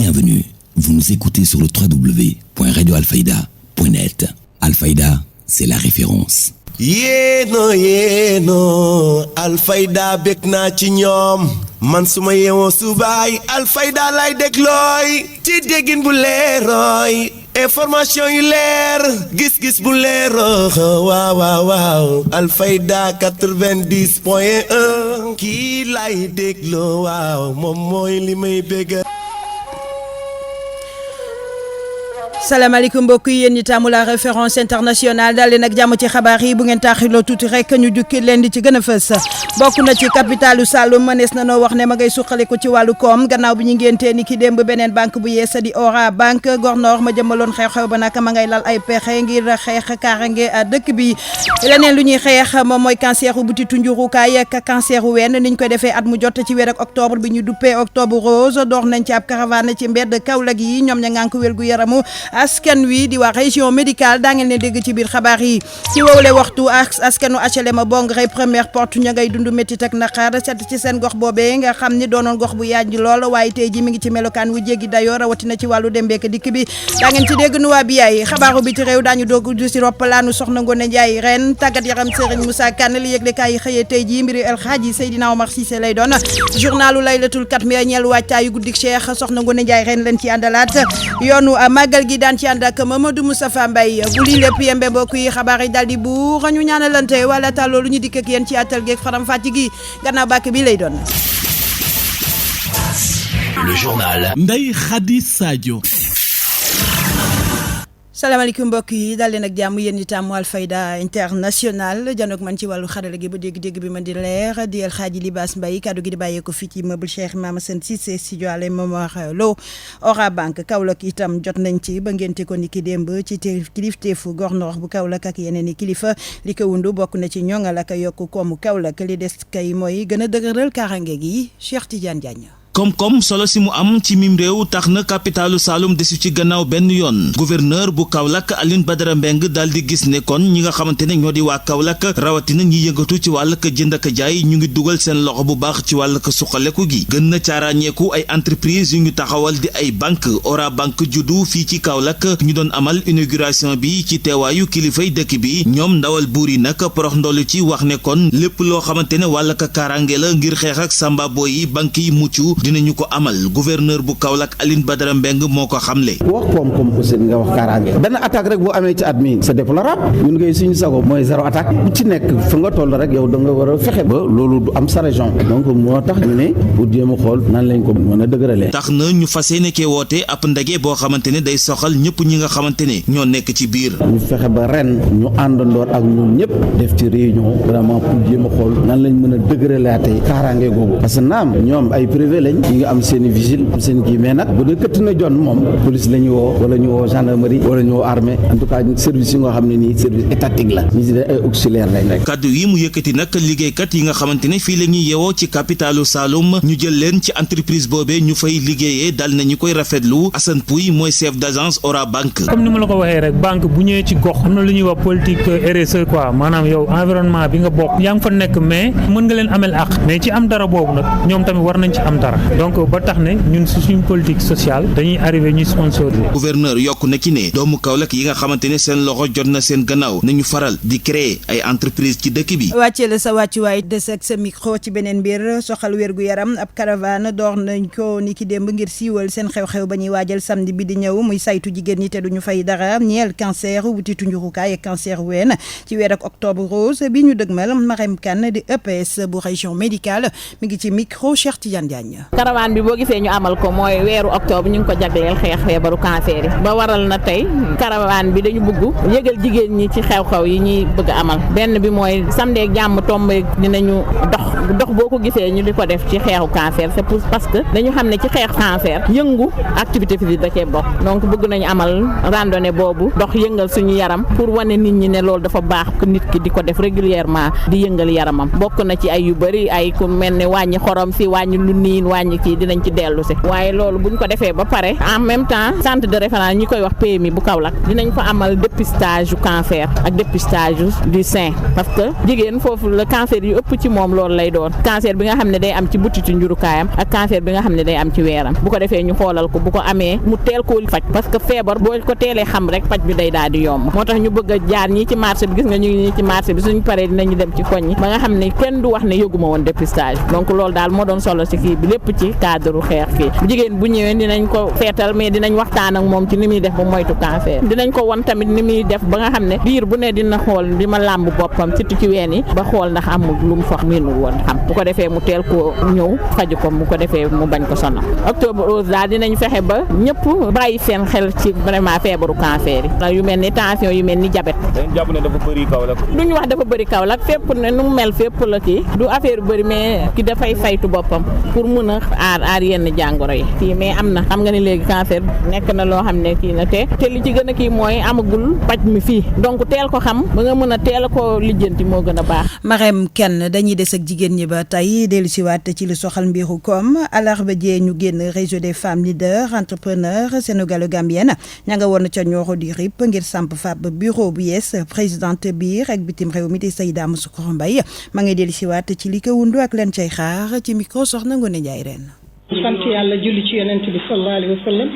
Bienvenue, vous nous écoutez sur le www.radioalfayda.net. Alfayda, c'est la référence. yéeno Alfayda bég naa ci ñoom man suma yeewoo subaay Alfayda lay déglooy ci déggin bu leerooy information yu leer gis-gis bu leeroo waaw Alfayda 90.1 kii lay dégloo waaw moom mooy li may bégga. salaamaaleykum mbokk yi yéen ñi taamu la référence internationale daal leen ak jàmm ci xabaar yi bu ngeen taaxiloo tuuti rek ñu jukki leen di ci gën a fës bokk na ci capitalu Saloum mënees na noo wax ne ma ngay suqaliku ci wàllu koom gannaaw bi ñu ngéntee ni ki démb beneen banque bu yeesa di Ora banque gornoor ma jëmaloon xew-xew ba nag ma ngay lal ay pexe ngir xeex kaarange dëkk bi leneen lu ñuy xeex moom mooy cancer u butitu njurukaay ak cancer u ween niñ koy defee at mu jot ci weer ak octobre bi ñu duppee octobre rose door nañ ci ab caravane ci mbedd Kaolack yi ñoom ña ngànk wér gu yaramu askan wi di wax région médicale daa ngeen ne dégg ci biir xabaar yi ci wowle waxtu askanu HLM Bongré première porte ña ngay dund métit ak naqar set ci seen gox boobee nga xam ni doonoon gox bu yaaj lool waaye tey ji mi ngi ci melokaan wu jéggi dayoo rawatina ci wàllu dembeek dikk bi daa ngeen ci dégg nuwaa bi yaay xabaaru bi ci réew daañu doog du si roppalaanu soxna Ngone Ndiaye ren tàggat yaram Serigne Moussa Kane li yëglekaay yi xëyee tey ji mbiri El Hadji Seydina Omar Cissé lay doon journalu laylatul katmi ñeel wàccaayu guddik Cheikh soxna Ngone Ndiaye ren leen ci àndalaat yoonu màggal gi daan ci ànd ak Mamadou Moustapha Mbaye bu lii lépp yembe mbokk yi xabaar yi daal di buur ñu ñaanalante wala ta loolu ñu dikk ak yéen ci àttal geeg faram fàcc gi gannaaw bàkk bi lay doon. Le journal Ndeye Khady Sadio. salaamaaleykum mbokk yi daal leen ak jàmm yéen itam Alfayda international janoog man ci wàllu xarala gi ba dégg-dégg bi man di leer di El Hadji Libaas Mbaye kaddu gi di bàyyeeko fii ci meuble Cheikh Mama Sène Cissé studio Alain Momar Lo Ora banque Kaolack itam jot nañ ci ba ngénte ko ni ki démb ci kilifteefu gornoor bu Kaolack ak yeneen i kilifa li ko wundu bokk na ci ñoŋal ak yokku koomu Kaolack li des kay mooy gën a dëgëral kaaraange gi Cheikh Tidiane Diagne. koom-koom solo si mu am ci mim réew tax na capitalu Saloum desu ci gannaaw benn yoon gouverneur bu Kaolack Alioune Badara Mbengue daal di gis ne kon ñi nga xamante ne ñoo di waa Kaolack rawatina ñi yëngatu ci wàllug jënd ak jaay ñu ngi dugal seen loxo bu baax ci wàllug suqaleku gi gën na caaraañeeku ay entreprise yu ñu taxawal di ay banque Ora banque juddu fii ci Kaolack ñu doon amal inauguration bi ci teewaayu kilifay dëkk bi ñoom ndawal buur yi nag porox ndolu ci wax ne kon lépp loo xamante ne wàllug kaaraange la ngir xeex ak sambabo yi banque yi mucc dinañu ko amal gouverneur bu Kaolack Alioune Badara Mbengue moo ko xamle. ku wax koom-koom aussi nga wax kaaraange benn attaque rek bu amee ci at mi c'est déplorable ñun ngay suñu sago mooy zéro attaque bu ci nekk fa nga toll rek yow da nga war a fexe ba loolu du am sa région donc moo tax ñu ne pour jéem a xool nan lañ ko mën a dëgëralee. tax na ñu fas yéene kee woote ab ndaje boo xamante ne day soxal ñëpp ñi nga xamante ne ñoo nekk ci biir. ñu fexe ba ren ñu àndandoor ak ñun ñëpp def ci réunion vraiment pour jéem a xool nan lañ mën a dëgëralaatee kaaraange googu parce que naam ñoom ay privé lañ ñi nga am seen i vigile am seen kii mais nag bu dee këtt na jon moom police la ñu woo wala ñu woo gendarmerie wala ñu woo armée en tout cas service yi nga xam ne nii service étatique la ñu si dee ay auxiliaire lañ rek. kaddu yi mu yëkkati nag liggéeykat yi nga xamante ne fii la ñuy yewoo ci capitalu Saloum ñu jël leen ci entreprise boobee ñu fay liggéeyee dal nañu koy rafetlu Assane Pouy mooy chef d'agence Ora banque. comme ni ma la ko waxee rek banque bu ñëwee ci gox am na lu ñuy wax politique RSE quoi maanaam yow environnement bi nga bokk yaa ngi fa nekk mais mën nga leen amel àq mais ci am dara boobu nag ñoom tamit war nañ ci am dara donc ba tax ne ñun si suñu politique sociale dañuy arrivé ñuy sponsoriser. gouverneur yokk na ci ne doomu Kaolack yi nga xamante ne seen loxo jot na seen gannaaw nañu faral di créer ay entreprise ci dëkk bi. wàccee la sa wàccuwaay des ak sa micro ci beneen mbir soxal wérgu yaram ab caravane door nañ ko ni ki démb ngir siiwal seen xew-xew ba ñuy waajal samedi bi di ñëw muy saytu jigéen ñi te duñu fay dara ñeel cancer butitu njurukaay ak cancer ween ci weer ak octobre rose bi ñu dëgmal Marème Kane di EPS bu région médicale mi ngi ci micro Cheikh Tidiane Diagne. caravane bi boo gisee ñu amal ko mooy weeru octobre ñu ngi ko jagleel xeex feebaru cancer yi ba waral na tey caravane bi dañu bëgg yëgal jigéen ñi ci xew-xew yi ñuy bëgg amal benn bi mooy samedi ak jàmm tombe dinañu dox boo ko gisee ñu di ko def ci xeexu cancer c'est parce que dañu xam ne ci xeex cancer yëngu activité physique da cee bokk donc bëgg nañu amal randonnée boobu dox yëngal suñu yaram pour wane nit ñi ne loolu dafa baax que nit ki di ko def régulièrement di yëngal yaramam bokk na ci ay yu bëri ay ku mel ne wàññi xorom si wàññi lu niin wàññi kii dinañ ci dellu si waaye loolu buñ ko defee ba pare en même temps centre de référence ñi koy wax PMI bu Kaolack dinañ fa amal dépistage du cancer ak dépistage du sein parce que jigéen foofu le cancer yu ëpp ci moom loolu lay doon cancer bi nga xam ne day am ci butitu njurukaayam ak cancer bi nga xam ne day am ci weeram bu ko defee ñu xoolal ko bu ko amee mu teel koo faj parce que feebar boo ko teelee xam rek faj bi day daal di yomb moo tax ñu bëgg a jaar ñii ci marché bi gis nga ñu ngi ñii ci marché bi suñ paree dinañu dem ci koñ yi ba nga xam ne kenn du wax ne yëguma woon dépistage donc loolu daal moo doon solo ci kii bi lépp ci cadre xeex fii jigéen bu ñëwee dinañ ko feetal mais dinañ waxtaan ak moom ci ni muy def ba moytu cancer dinañ ko won tamit ni muy def ba nga xam ne biir bu ne dina xool di ma làmb boppam surtout ci ween yi ba xool ndax amul lu mu fa miinul woon xam bu ko defee mu teel ko ñëw faju ko bu ko defee mu bañ ko sonal octobre rose daal dinañ fexe ba ñëpp bàyyi seen xel ci vraiment feebaru cancer yi yu mel ni tension yu mel ni diabète dañ jàpp ne dafa bëri Kaolack duñu wax dafa bëri Kaolack fépp ne nu mu mel fépp la kii du affaire bëri mais ki dafay saytu boppam pour mun a aar yenn jàngoro yi kii mais am na xam nga ni léegi cancer nekk na loo xam ne kii na te li ci gën a kii mooy amagul paj mi fii donc teel ko xam ba nga mën a teel ko lijjanti moo gën a baax. Marème Kane dañuy des ak jigéen ñi ba tey dellu si waat ci lu soxal mbiru koom alarba jee ñu génn réseau des femmes leaders entrepreneurs sénégalo-gambiennes ña nga woon ca Nioro di RIP ngir samp fab bureau bu yees présidente biir ak bitim réew mi di Seyda Moussoukro Mbaye ma ngi dellu si waat ci li ko wundu ak leen cay xaar ci micro soxna Ngoné Ndiaye ren. sant yàlla julli ci yonent bi sallallahu alayhi wa sallam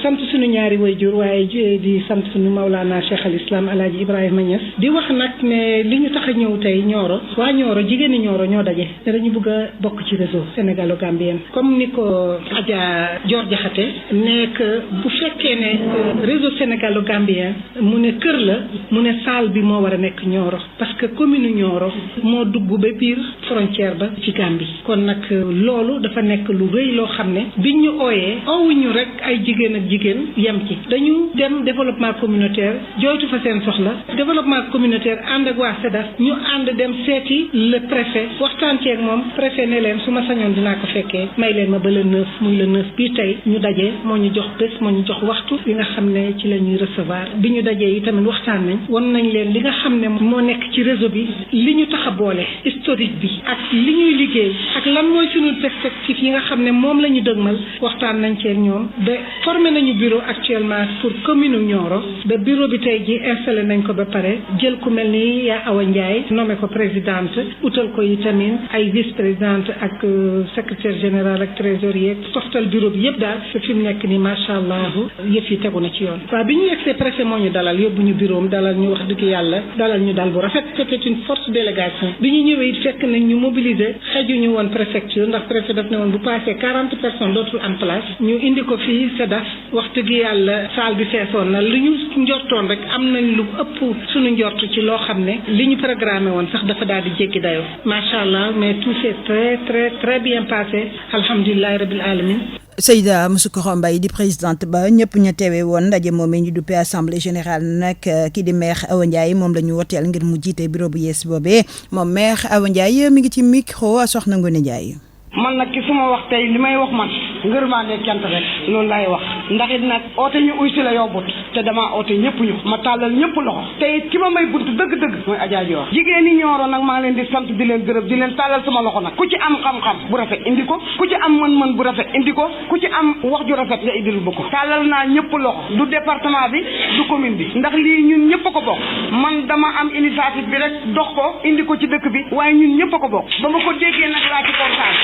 sant suñu ñaari wayjur waaye di sant suñu Mawlana Cheikh al Islam Alaaji Ibrahima Niass di wax nag ne li ñu tax a ñëw tey Nioro waa Nioro jigéeni Nioro ñoo daje te dañu bëgg a bokk ci réseau sénégalo-gambien comme ni ko Adja Dior Diakhaté nekk bu fekkee ne réseau sénégalo-gambien mu ne kër la mu ne salle bi moo war a nekk Nioro parce que commune Nioro moo dugg ba biir frontière ba ci Gambie kon nag loolu dafa nekk lu rëy loo xam ne biñ ñu ooyee oowuñu rek ay jigéen ak jigéen yem ci dañu dem développement communautaire jooytu fa seen soxla développement communautaire ànd ak waa SEDAF ñu ànd dem seeti le préfet waxtaan ceeg moom préfet ne leen su ma sañoon dinaa ko fekkee may leen ma ba le 9 muy le 9 bii tey ñu daje moo ñu jox bés moo ñu jox waxtu li nga xam ne ci la ñuy recevoir bi ñu dajee yi tamit waxtaan nañ won nañ leen li nga xam ne moo nekk ci réseau bi li ñu tax a boole historique bi ak li ñuy liggéey ak lan mooy suñu perspective yi nga xam ne moom la ñu dëgmal waxtaan nañ cee ñoom ba formé nañu bureau actuellement pour commune Nioro ba bureau bi tey ji installé nañ ko ba pare jël ku mel ni yaa Awa Ndiaye nommé ko présidente utal ko itamit ay vice présidente ak secrétaire général ak trésorier toftal bureau bi yëpp daal fi mu nekk ni macha allah yëf yi tegu na ci yoon waaw bi ñu yegsee préfet moo ñu dalal yóbbu ñu bureau dalal ñu wax dëgg yàlla dalal ñu dal bu rafet c'était une forte délégation bi ñu ñëwee it fekk nañ ñu mobiliser xejuñu woon préfecture ndax préfet daf ne woon bu passé 40 personnes dootul am place ñu indi ko fii SEDAF wax dëgg yàlla salle bi feesoon na li ñu njortoon rek am nañ lu ëpp suñu njort ci loo xam ne li ñu programmé woon sax dafa daal di jéggi dayoo macha allah mais tout s'est très bien passé alhamdulilah rabbil alamin Seyda Moussoukro Mbaye di présidente ba ñëpp ñu teewee woon ndaje moomee ñu duppee assemblée générale nag ki di maire Awa Ndiaye moom la ñu woteel ngir mu jiite bureau bu yees boobee moom maire Awa Ndiaye mi ngi ci micro soxna Ngoné Ndiaye. man nag ki suma wax tey li may wax man ngërmaande cant rek loolu laay wax ndax it nag oote ñu uy si la yombut te damaa oote ñëpp ñu ma tàllal ñëpp loxo te it ki ma may bunt dëgg-dëgg mooy Adja Dior jigéen ñi Nioro nag maa ngi leen di sant di leen gërëm di leen tàllal sama loxo nag ku ci am xam-xam bu rafet indi ko ku ci am mën-mën bu rafet indi ko ku ci am wax ju rafet nga indil ba ko tàllal naa ñëpp loxo du département bi du commune bi ndax lii ñun ñëpp a ko bokk man dama am initiative bi rek dox ko indi ko ci dëkk bi waaye ñun ñëpp a ko bokk ba ma ko déggee nag laa ci kontaan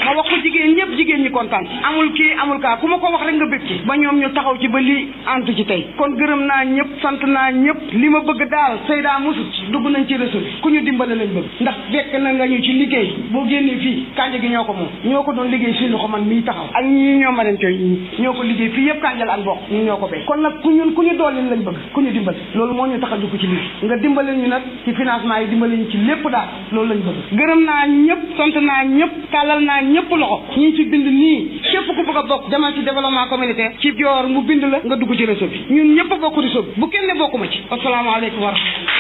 ma wax ko jigéen ñëpp jigéen ñi kontaan amul kii amul kaa ku ma ko wax rek nga bëgg ci ba ñoom ñu taxaw ci ba lii antu ci tey kon gërëm naa ñëpp sant naa ñëpp li ma bëgg daal Seyda Moussou dugg nañ ci réseau bi ku ñu dimbale lañ bëgg ndax fekk na nga ñu ci liggéey boo génnee fii kànja gi ñoo ko moom ñoo ko doon liggéey si loxo man mii taxaw ak ñii ñoo ma den coy ñoo ko liggéey fii yëpp kànjal ak bokk ñu ñoo ko béy kon nag ku ñu doolin lañ bëgg ku ñu dimbale loolu moo ñu tax a dugg ci lii nga dimbale ñu nag ci financement yi dimbale ñu ci lépp daal loolu lañ bëgg gërëm naa ñëpp sant naa ñëpp tàllal naa ñëpp loxo ñii ci bind nii képp ku bëgg a bokk demal ci développement communautaire ci Dior mu bind la nga dugg ci réseau bi ñun ñëpp a bokk réseau bi bu kenn ne bokkuma ci asalaamaaleykum wa rahmatulah.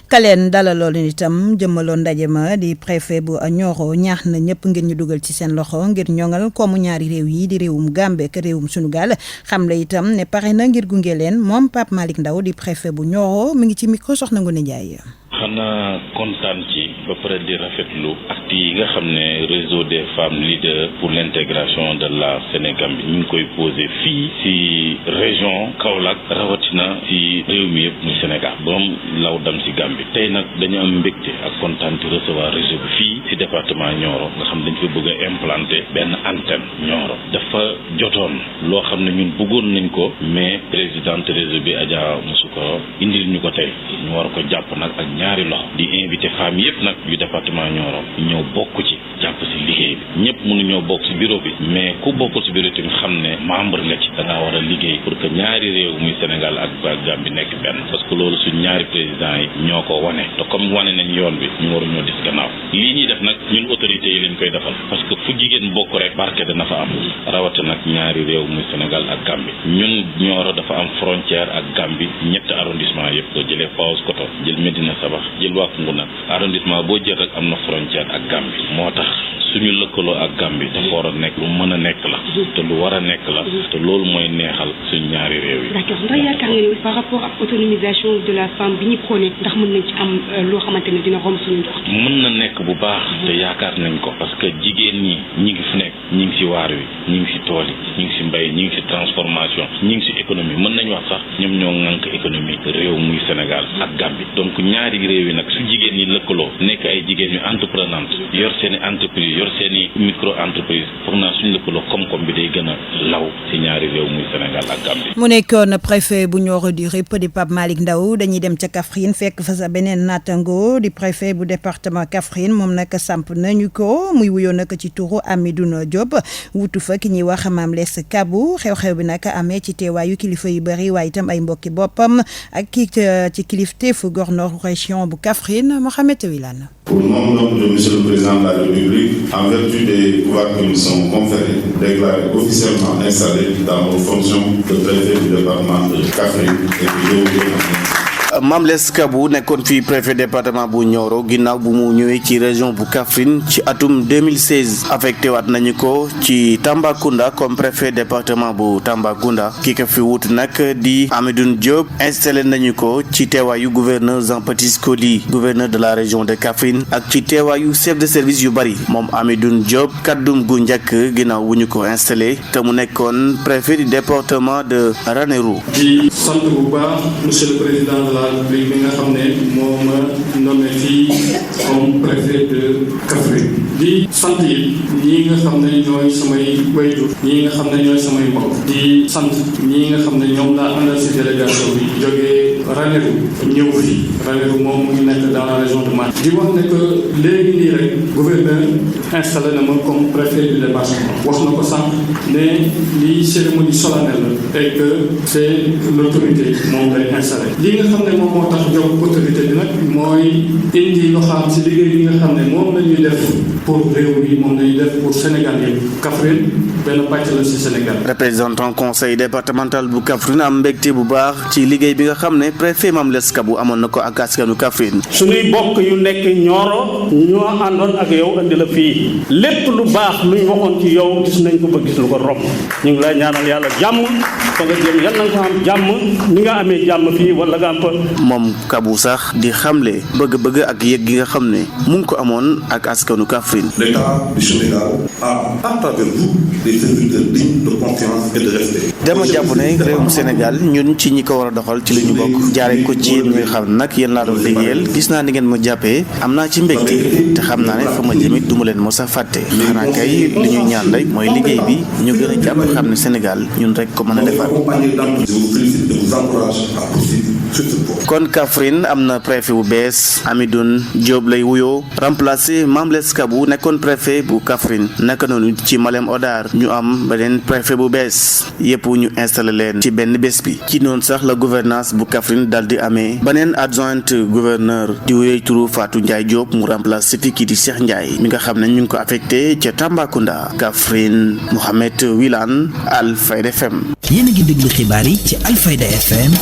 kaleen dalaloon itam jëmmaloon ndaje ma di préfet bu Nioro ñaax na ñëpp ngir ñu dugal ci seen loxo ngir ñoŋal koomu ñaari réew yi di réewum Gambie ak réewum Sénégal xam la itam ne pare na ngir gunge leen moom Pape Malick Ndaw di préfet bu Nioro mi ngi ci micro soxna Ngoné Ndiaye. xanaa kontaan ci ba pare di rafetlu acte yi nga xam ne réseau des femmes leaders pour l'intégration de la Sénégambie ñu ngi koy posé fii ci région Kaolack rawatina ci réew mi yëpp muy Sénégal boom law dam ci Gambie tey nag dañu am mbégte ak kontaan ci recevoir réseau bi fii ci département Nioro nga xam dañ fa bëgg a implanter benn antenne Nioro dafa jotoon loo xam ne ñun bëggoon nañ ko mais présidente réseau bi Adja Moussoukoro indil ñu ko tey ñu war ko jàpp nag ak ñaari loxo di invité femmes yëpp nag yu département Nioro ñëw bokk ci jàpp ci liggéey bi ñëpp mënuñoo bokk ci bureau bi mais ku bokkul ci bureau tamit xam ne membre nga ci da ngaa war a liggéey pour que ñaari réew muy Sénégal ak Gambie nekk benn parce que loolu suñ ñaari présidents yi ñoo ko wane te comme wane nañ yoon bi ñu waruñoo dis gannaaw lii ñuy def nag ñun autorités yi lañ koy defal parce que fu jigéen bokk rek barke dana fa am rawate nag ñaari réew muy Sénégal ak Gambie ñun Nioro dafa am frontière ak Gambie ñetti arrondissement yëpp soo jëlee Paoskoto jël Medina Sabax jël Wakunguna arrondissement boo jël rek am na frontière ak Gambie moo tax suñu lëkkaloo ak Gambie dafa war a nekk lu mën a nekk la te lu war a nekk la te loolu mooy neexal suñu ñaari réew yi. D'accord ndax yaakaar nga ne par rapport ak autonomisation de la femme bi ñu prôné ndax mën nañ ci am loo xamante ne dina romb suñu ndox. mën na nekk bu baax te yaakaar nañ ko parce que jigéen ñi ñi ngi fi nekk ñi ngi ci waar wi ñi ngi ci tool yi ñi ngi ci mbay ñi ngi ci transformation ñi ngi ci économie mën nañ wax sax ñoom ñoo ŋànk économie réew muy Sénégal ak Gambie donc ñaari réew yi nag su jigéen ñi lëkkaloo nekk ay jigéen ñu entreprenante yor seen i entreprise yor seen i micro entreprise foog naa suñu lëkkaloo koom-koom bi day gën a law ci ñaari réew muy Sénégal ak Gambie. mu nekkoon préfet bu Nioro du Rip di Pape Malick Ndaw dañuy dem ca Kaffrine fekk fa sa beneen natango di préfet bu département Kaffrine moom nag samp nañu ko muy wuyoo nag ci turu Amidoune Diop wutu fa ki ñuy wax Mame Less Kabou xew-xew bi nag amee ci teewaayu kilifa yu bëri waaye itam ay mbokki boppam ak kii ci kilifteefu gouverneur région bu Kaffrine Mohamed Wilane. Au nom de Monsieur le Président de la République, en vertu des pouvoirs qui nous sont conférés, déclaré officiellement installé dans nos fonctions de préfet du département de Kaffrine et de Mame Less Kabou nekkoon fi préfet département bu Nioro ginnaaw bu mu ñëwee ci région bu Kaffrine ci atum 2016 affecté waat nañu ko ci Tambacounda comme préfet département bu Tambacounda ki ko fi wut nag di Amidoune Diop installé nañu ko ci teewaayu gouverneur Jean-Baptiste Coly gouverneur de la région de Kaffrine ak ci teewaayu chef de service yu bari moom Amidoune Diop kaddum gu njëkk ginnaaw bu ñu ko installé te mu nekkoon préfet du département de Ranérou. di sant bu baax monsieur le président de la République mi nga xam ne moo ma nommé fii comme préfet de Kaffrine di sant yi ñii nga xam ne ñooy samay wayjur ñii nga xam ne ñooy samay mbokk di sant ñii nga xam ne ñoom laa àndal si délégation bi jógee Ranérou ñëw fii Ranérou moom mu ngi nekk dans la région de Matam di wax ne que léegi nii rek gouverneur installé na ma comme préfet du département wax na ko sànq ne lii cérémonie solennelle la et que c'est l'autorité moom lay installé li nga xam ne moom moo tax jox autorité bi nag mooy indi loo xam si liggéey bi nga xam ne moom la ñuy def pour réew mi moom la ñuy def pour Sénégal yëpp Kaffrine benn pàcc la si Sénégal. représentant conseil départemental bu Kaffrine am mbégte bu baax ci liggéey bi nga xam ne préfet Mame Less Kabou amoon na ko ak askanu Kaffrine. suñuy bokk yu nekk Nioro ñoo àndoon ak yow indi la fii lépp lu baax luñ waxoon ci yow gis nañ ko ba gis lu ko romb ñu ngi lay ñaanal yàlla jàmm fa nga jëm yal na nga ko am jàmm ni nga amee jàmm fii wala nga am fa. moom Kabou sax di xamle bëgg-bëgg ak yëg gi nga xam ne mu ngi ko amoon ak askanu Kaffrine. L'État du Sénégal a à travers vous des serviteurs dignes de confiance et de respect. dama jàpp ne réewum Sénégal ñun ci ñi ko war a doxal ci la ñu bokk jaaree ko ci yéen ñi nga xam nag yéen laa doon liggéeyal gis naa ni ngeen ma jàppee am naa ci mbégte te xam naa ne fa ma jëmit du ma leen mos a fàtte xanaa kay li ñuy ñaan rek mooy liggéey bi ñu gën a jàpp xam ne Sénégal ñun rek ko mën a defar. kon Kaffrine am na préfet bu bees Amidoune Diop lay wuyoo remplacé Mame Less Kabou nekkoon préfet bu Kaffrine naka noonu ci Malem Hodar ñu am beneen préfet bu bees yépp ñu installé leen ci benn bés bi ci noonu sax la gouvernance bu Kaffrine dal di amee beneen adjointe gouverneur di wuyee turu Fatou Ndiaye Diop mu remplacé fi kii di Cheikh Ndiaye mi nga xam ne ñu ngi ko affecté ca Tambacounda Kaffrine Mohamed Wilane Alfayda FM. yéen a ngi déglu xibaar yi ci Alfayda FM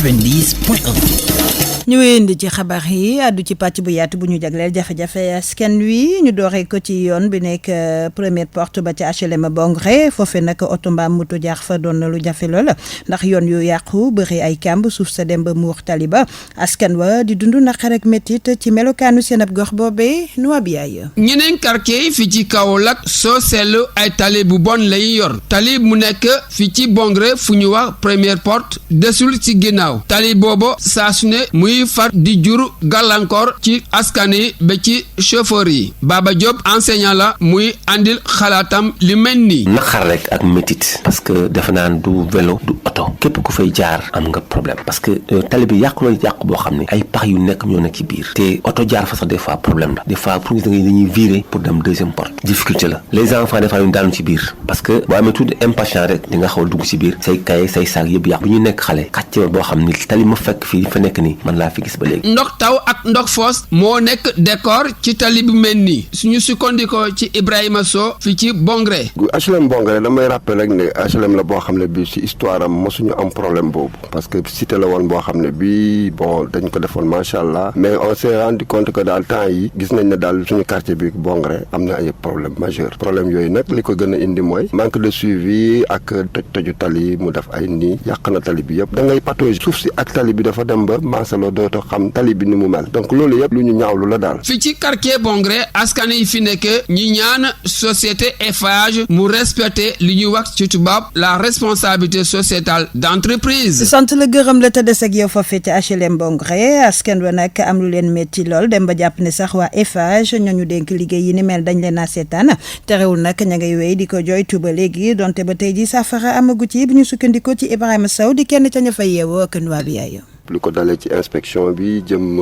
90.1. ñu wéyandi ci xabaar yi àddu ci pàcc bu yaatu bu ñu jagleel jafe-jafe askan wi ñu dooree ko ci yoon bi nekk première porte ba ci HLM Bongré foofee nag oto mbaam moto jaar fa doon na lu jafe lool ndax yoon yu yàqu bëri ay kàmb suuf sa dem ba muur taliba askan wa di dund naqar ak métit ci melokaanu seen ab gox boobee nuwa bi yaay ñeneen quartier fi ci Kaolack soo seetlu ay tali bu bon lay yor tali mu nekk fi ci Bongré fu ñu wax première porte desul ci ginnaaw tali boobu saa su ne muy far di jur gàllankoor ci askan yi ba ci chauffeur yi Baba Diop enseignant la muy andil xalaatam li mel nii. naqar rek ak métit parce que defe naan du vélo du oto képp ku fay jaar am nga problème parce que tali bi yàqu loolu yàqu boo xam ne ay pax yu nekk ñoo nekk ci biir te oto jaar fa sax des fois problème la des fois pour gis dañuy virer pour dem deuxième porte difficulté la les enfants des fois ñu daanu ci biir parce que boo amee tuuti impatient rek di nga xaw a dugg ci biir say kaye say saag yëpp yàqu bu ñu nekk xale kàcce boo xam ni tali ma fekk fii fa nekk nii man laa fi gis ba léegi. ndox taw ak ndox foos moo nekk décor ci tali bu mel nii suñu sukkandikoo ci Ibrahima Sow fi ci Bongré. HLM Bongré damay rappel rek ne HLM la boo xam ne bii ci histoire am mosuñu am problème boobu parce que cité la woon boo xam ne bii bon dañ ko defoon macha allah mais on s'est rendu compte que daal temps yi gis nañ ne daal suñu quartier bi Bongré am na ay problème majeur problème yooyu nag li ko gën a indi mooy manque de suivi ak toj-toju tali mu def ay nii yàq na tali bi yëpp da ngay patauger suuf si ak tali bi dafa dem ba maasaloo dootoo xam tali bi ni mu mel donc loolu yëpp lu ñu ñaawlu la daal. fi ci quartier Bongré askan yi fi nekk ñi ñaan société Eiffage mu respecter li ñuy wax ci tubaab la responsabilité sociétale d'entreprise. sant la gërëm la te des ak yow foofee ci HLM Bongré askan wa nag am lu leen métti lool dem ba jàpp ne sax waa Eiffage ñooñu dénk liggéey yi ni mel dañ leen a seetaan terewul nag ña ngay wéy di ko jooytu ba léegi donte ba tey ji saafara amagu ci bu ñu sukkandikoo ci Ibrahima Sow di kenn ca ña fay yeewoo ak nuwaa bi yaay li ko dalee ci inspection bi jëm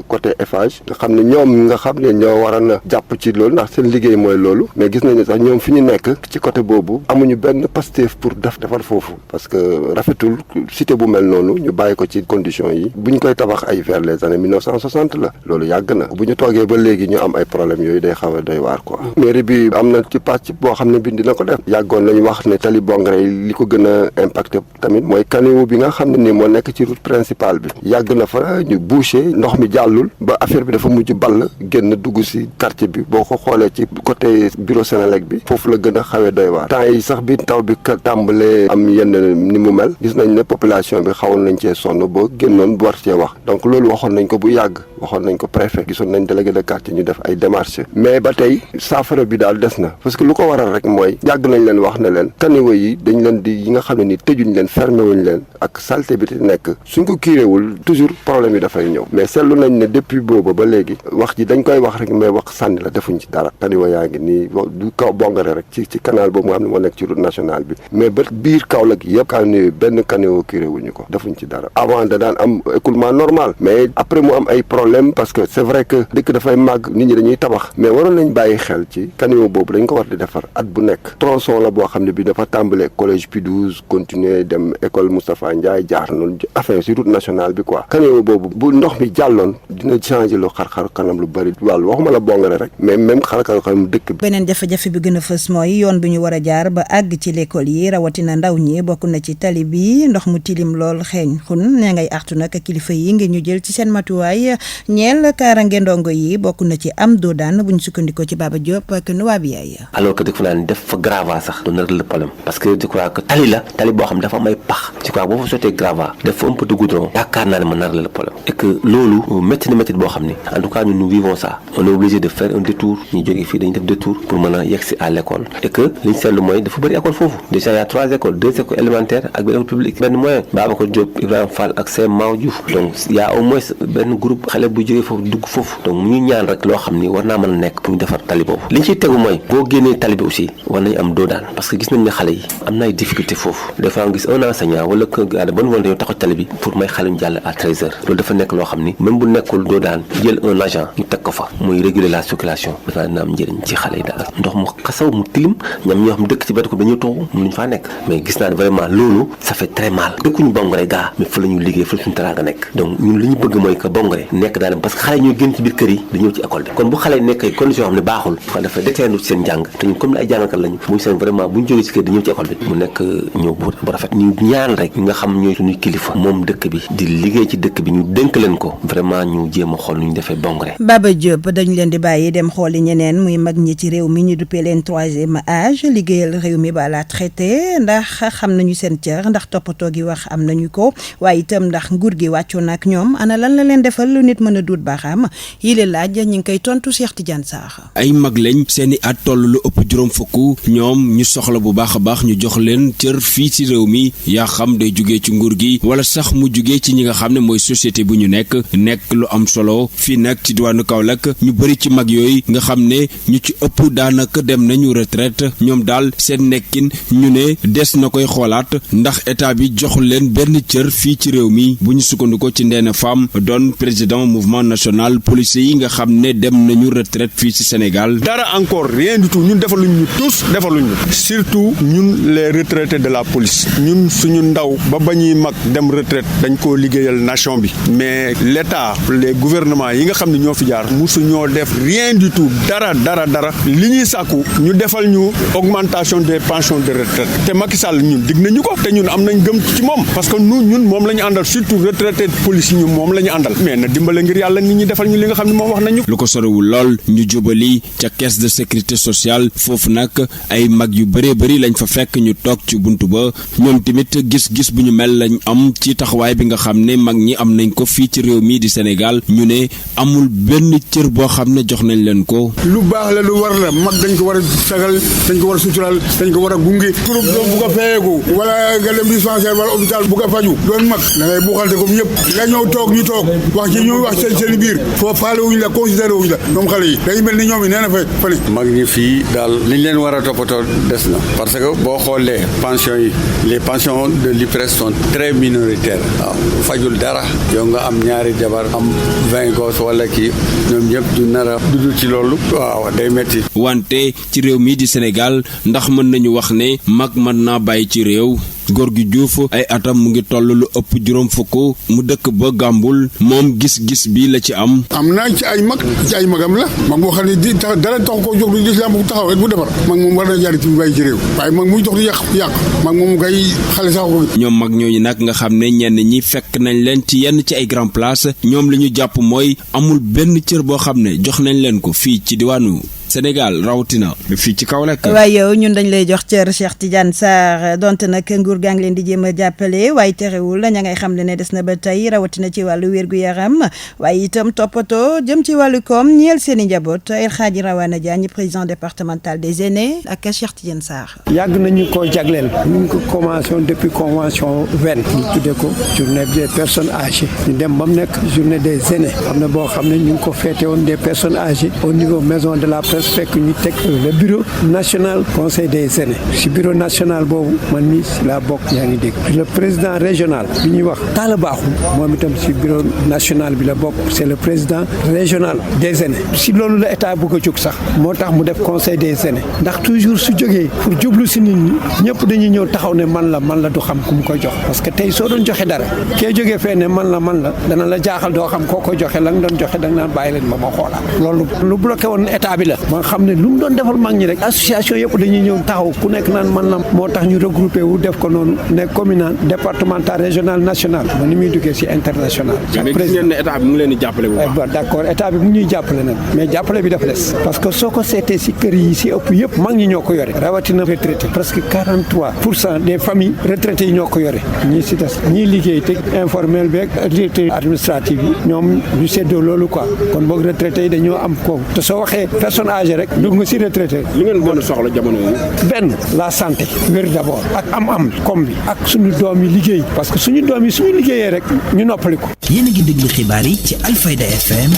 côté Eiffage nga xam ne ñoom nga xam ne ñoo waroon a jàpp ci loolu ndax seen liggéey mooy loolu mais gis nañu sax ñoom fi ñu nekk ci côté boobu amuñu benn Pastef pour defar foofu parce que rafetul cité bu mel noonu ñu bàyyi ko ci conditions yi bu ñu koy tabax ay vers les années 1960 la loolu yàgg na bu ñu toogee ba léegi ñu am ay problèmes yooyu day xaw a doy waar quoi. mairie bi am na ci pàcc boo xam ne bi dina ko def yàggoon nañu wax ne tali Bongré li ko gën a impacté tamit mooy caniveau bi nga xam ne ni moo nekk ci route principale bi yàgg na fa ñu bouché ndox mi jàllul ba affaire bi dafa mujj ball génn dugg si quartier bi boo ko xoolee ci côté bureau Sénélec bi foofu la gën a xawee doy waar temps yi sax bi taw bi tàmbalee am yenn ni mu mel gis nañ ne population bi xawoon nañ cee sonn boo génnoon bu war cee wax donc loolu waxoon nañ ko bu yàgg waxoon nañ ko préfet gisoon nañ délégué de quartier ñu def ay démarches mais ba tey saafara bi daal des na parce que lu ko waral rek mooy yàgg nañ leen wax ne leen caniveau yi dañ leen di yi nga xam ne ni tëjuñ leen fermé wuñ leen ak saleté bi nekk suñ ko kiiréewul toujours problème yi dafay ñëw mais seetlu nañ ne depuis booba ba léegi wax ji dañ koy wax rek mais wax sànni la defuñ ci dara caniveau yaa ngi nii du kaw Bongré rek ci canal boobu nga xam ne moo nekk ci route nationale bi mais ba biir Kaolack yëpp caniveau benn caniveau curé wuñu ko defuñ ci dara avant da daan am écoulement normal mais après mu am ay problème parce que c'est vrai que dëkk dafay màgg nit ñi dañuy tabax mais waroon nañ bàyyi xel ci caniveau boobu dañ ko war di defar at bu nekk tronçon la boo xam ne bi dafa tàmbalee collège P12 continuer dem école Moustapha Ndiaye jaar noonu enfin ci route nationale bi quoi caniveau boobu bu ndox mi jàlloon dina changer lu xar-xar kanam lu bari wàllu waxuma la Bongré rek mais même xar-xar kanam dëkk bi. beneen jafe-jafe bi gën a fës mooy yoon bi ñu war a jaar ba àgg ci l'école yi rawatina ndaw ñi bokk na ci tali bi ndox mu tilim lool xeeñ xun nee ngay artu nag kilifa yi ngir ñu jël ci seen matuwaay ñeel kaarange ndongo yi bokk na ci am doo daan bu ñu sukkandikoo ci Baba Diop ak nuwaa bi yaay. alors que dëkk fa naan def fa grava sax doon na régler le problème parce que je crois que tali la tali boo xam dafa am ay pax je crois boo fa sottee grava def fa un peu de goudron yaakaar naa ne mën na régler le problème et que loolu métti na métti boo xam ne en tout cas ñun nous vivons ça on est obligé de faire un détour ñu jógee fii dañuy def détour pour mën a yegsi à l'école et que li ñu seetlu mooy dafa bëri école foofu déjà y a 3 écoles 2 écoles élémentaires ak benn école publique benn moyen Babacar Diop Ibrahima Fall ak Sey Mao Diouf donc y a au moins benn groupe xale bu jógee foofu dugg foofu donc mu ñu ñaan rek loo xam ni war naa mën a nekk pour ñu defar tali boobu li ñu ciy tegu mooy boo génnee tali bi aussi war nañu am doo daan parce que gis nañ ne xale yi am na ay difficulté foofu des fois nga gis un enseignant wala que gars de bonne volonté ñoo taxaw tali bi pour may xale ñu jàll à 13h loolu dafa nekk loo xam ni même bu nekkul doo daan jël un agent ñu teg ko fa muy réguler la circulation dafa dina am njëriñ ci xale yi daal ndox mu xasaw mu tilim ñam ñoo xam dëkk ci bett ko dañuy toxu mënuñ faa nekk mais gis naa ne vraiment loolu ça fait très mal dëkkuñu Bongré gaa mais fa la ñu liggéey fa la suñu teraanga nekk donc ñun li ñu bëgg mooy que Bongré nekk nekk daal parce que xale ñooy génn ci biir kër yi di ñëw ci école bi kon bu xale nekkee condition xam ne baaxul dafay déteindre ci seen njàng te ñun comme ay jàngkat lañu muy seen vraiment bu ñu jógee ci kër di ñëw ci école bi mu nekk ñëw bu rafet ñu ñaan rek ñi nga xam ñooy suñuy kilifa moom dëkk bi di liggéey ci dëkk bi ñu dénk leen ko vraiment ñu jéem a xool nu ñu defee Bongré. Baba Diop dañu leen di bàyyi dem xooli ñeneen muy mag ñi ci réew mi ñu duppee leen 3e âge liggéeyal réew mi ba la traité ndax xam nañu seen cër ndax toppatoo gi wax am nañu ko waaye itam ndax nguur gi wàccu nag ñoom ana lan la leen defal lu nit mën a duut baaxaam yi leen laaj ñi ngi koy tontu Cheikh Tidiane Sarr. ay mag lañ seeni at toll lu ëpp juróom fukk ñoom ñu soxla bu baax a baax ñu jox leen cër fii ci réew mi yaa xam day jugee ci nguur gi wala sax mu jugee ci ñi nga xam ne mooy société bu ñu nekk lu am solo fii nag ci diwaanu Kaolack ñu bëri ci mag yooyu nga xam ne ñu ci ëpp daanaka dem nañu retraite ñoom daal seen nekkin ñu ne des na koy xoolaat ndax état bi jox leen benn cër fii ci réew mi bu ñu sukkandikoo ci Ndéné Fam doon président mouvement national policier yi nga xam ne dem nañu retraite fii ci Sénégal. dara encore rien du tout ñun defaluñ ñu tous defaluñ ñu surtout ñun les retraités de la police ñun suñu ndaw ba ñuy mag dem retraite dañ koo liggéeyal nation bi mais l'état les gouvernements yi nga xam ne ñoo fi jaar musu ñoo def rien du tout dara li ñuy sàkku ñu defal ñu augmentation des pensions de retraite te Macky Sall ñun dig nañu ko te ñun am nañ gëm ci moom parce que ñun moom la ñu àndal surtout retraité police yi ñu moom la ñu àndal mais na dimbale ngir yàlla nit ñi defal ñu li nga xam ne moom wax nañu. lu ko sorewul lool ñu jubali ca caisse de sécurité sociale foofu nag ay mag yu bëree bëri lañ fa fekk ñu toog ci buntu ba ñoom tamit gis-gis bu ñu mel lañ am ci taxawaay bi nga xam ne mag ñi am nañ ko fii ci réew mi di Sénégal ñu ne amul benn cër boo xam ne jox nañ leen ko. lu baax la lu war la mag dañ ko war a sagal dañ ko war a sutural dañ ko war a gunge. groupe doom bu ko feyeeku wala nga dem dispensaire wala hôpital bu ko faju doon mag da ngay buuxante comme ñëpp nga ñëw toog ñu toog wax ci ñu wax seen biir foo faale wuñ la considéré wuñ la ñoom xale yi dañu mel ni ñoom yi nee na fa ne mag ñi fii daal liñ leen war a toppatoo des na parce que boo xoolee pensions yi les pensions de l'IPRES sont très minoritaires waaw fajul dara yow nga am ñaari jabar am 20 gosses wala kii ñoom ñëpp du nar a dund ci loolu waaw day metti wante ci réew mi di Sénégal ndax mën nañu wax ne mag mën naa bàyyi ci réew Gorgui Diouf ay atam mu ngi toll lu ëpp juróom fukk mu dëkk ba Gàmbul moom gis-gis bi la ci am naa ci ay mag ci ay magam la mag boo xam ne di tax dara tax koo jóg du lislaam bu taxaw rek bu defar mag moom war na jaar ci bàyyi ci réew waaye mag muy dox di yàq mag moom kay xale sax ko ñoom mag ñooñu nag nga xam ne ñenn ñi fekk nañ leen ci yenn ci ay grand place ñoom li ñu jàpp mooy amul benn cër boo xam ne jox nañ leen ko fii ci diwaanu Sénégal rawatina fii ci Kaolack. waaye yow ñun dañ lay jox cër Cheikh Tidiane Sarr donte nag nguur gaa ngi leen di jéem a jàppale waaye terewul ña ngay xam ne des na ba tey rawatina ci wàllu wér-gu-yaram waaye itam toppatoo jëm ci wàllu koom ñeel seen i njaboot El Hadji Rawane Diagne président départemental des aînés ak Cheikh Tidiane Sarr. yàgg nañu ko jagleel ñu ngi ko commencé depuis convention 20 ñu tuddee ko journée des personnes âgées ñu dem ba mu nekk journée des aînés xam ne boo xam ne ñu ngi ko féete woon des personnes âgées au niveau maison de la presse fekk ñu teg le bureau national conseil des aînés si bureau national boobu man mii si laa bokk yaa ngi dégg le président régional bi ñuy wax Talla Bakhoum moom itam si bureau national bi la bokk c'est le président régional des aînés si loolu la état bëgg a jóg sax moo tax mu def conseil des aînés ndax toujours su jógee pour jublu si nit ñi ñëpp dañuy ñëw taxaw ne man la du xam ku mu koy jox parce que tey soo doon joxe dara kee jógee fee ne man la dana la jaaxal doo xam koo koy joxe la nga doon joxe da nga naan bàyyi leen ma xoolaat loolu lu bloqué woon état bi la ma xam ne lu mu doon defal mag ñi rek association yëpp dañuy ñëw taxaw ku nekk naan man la moo tax ñu regroupé wu def ko noonu ne communal départemental régional national ba ni muy duggee si international. mais gis ngeen ne état bi mu ngi leen di jàppale bu baax. d'accord état bi mu ñuy jàppale nag mais jàppale bi dafa des parce que soo ko seetee si kër yi si ëpp yëpp mag ñi ñoo ko yore rawatina retraité presque 43% des familles retraités yi ñoo ko yore ñii si des ñii liggéey te informel beeg directeur administratif yi ñoom ñu séddoo loolu quoi kon boog retraités yi dañoo am kooku te soo waxee personne âgée rek dugg nga si retraité. li ngeen gën a soxla jamono yi. benn la santé wér d'abord ak am comme bi ak suñu doom yi liggéey parce que suñu doom yi suñu liggéeyee rek ñu noppali ko. yéen a ngi déglu xibaar yi ci Alfayda FM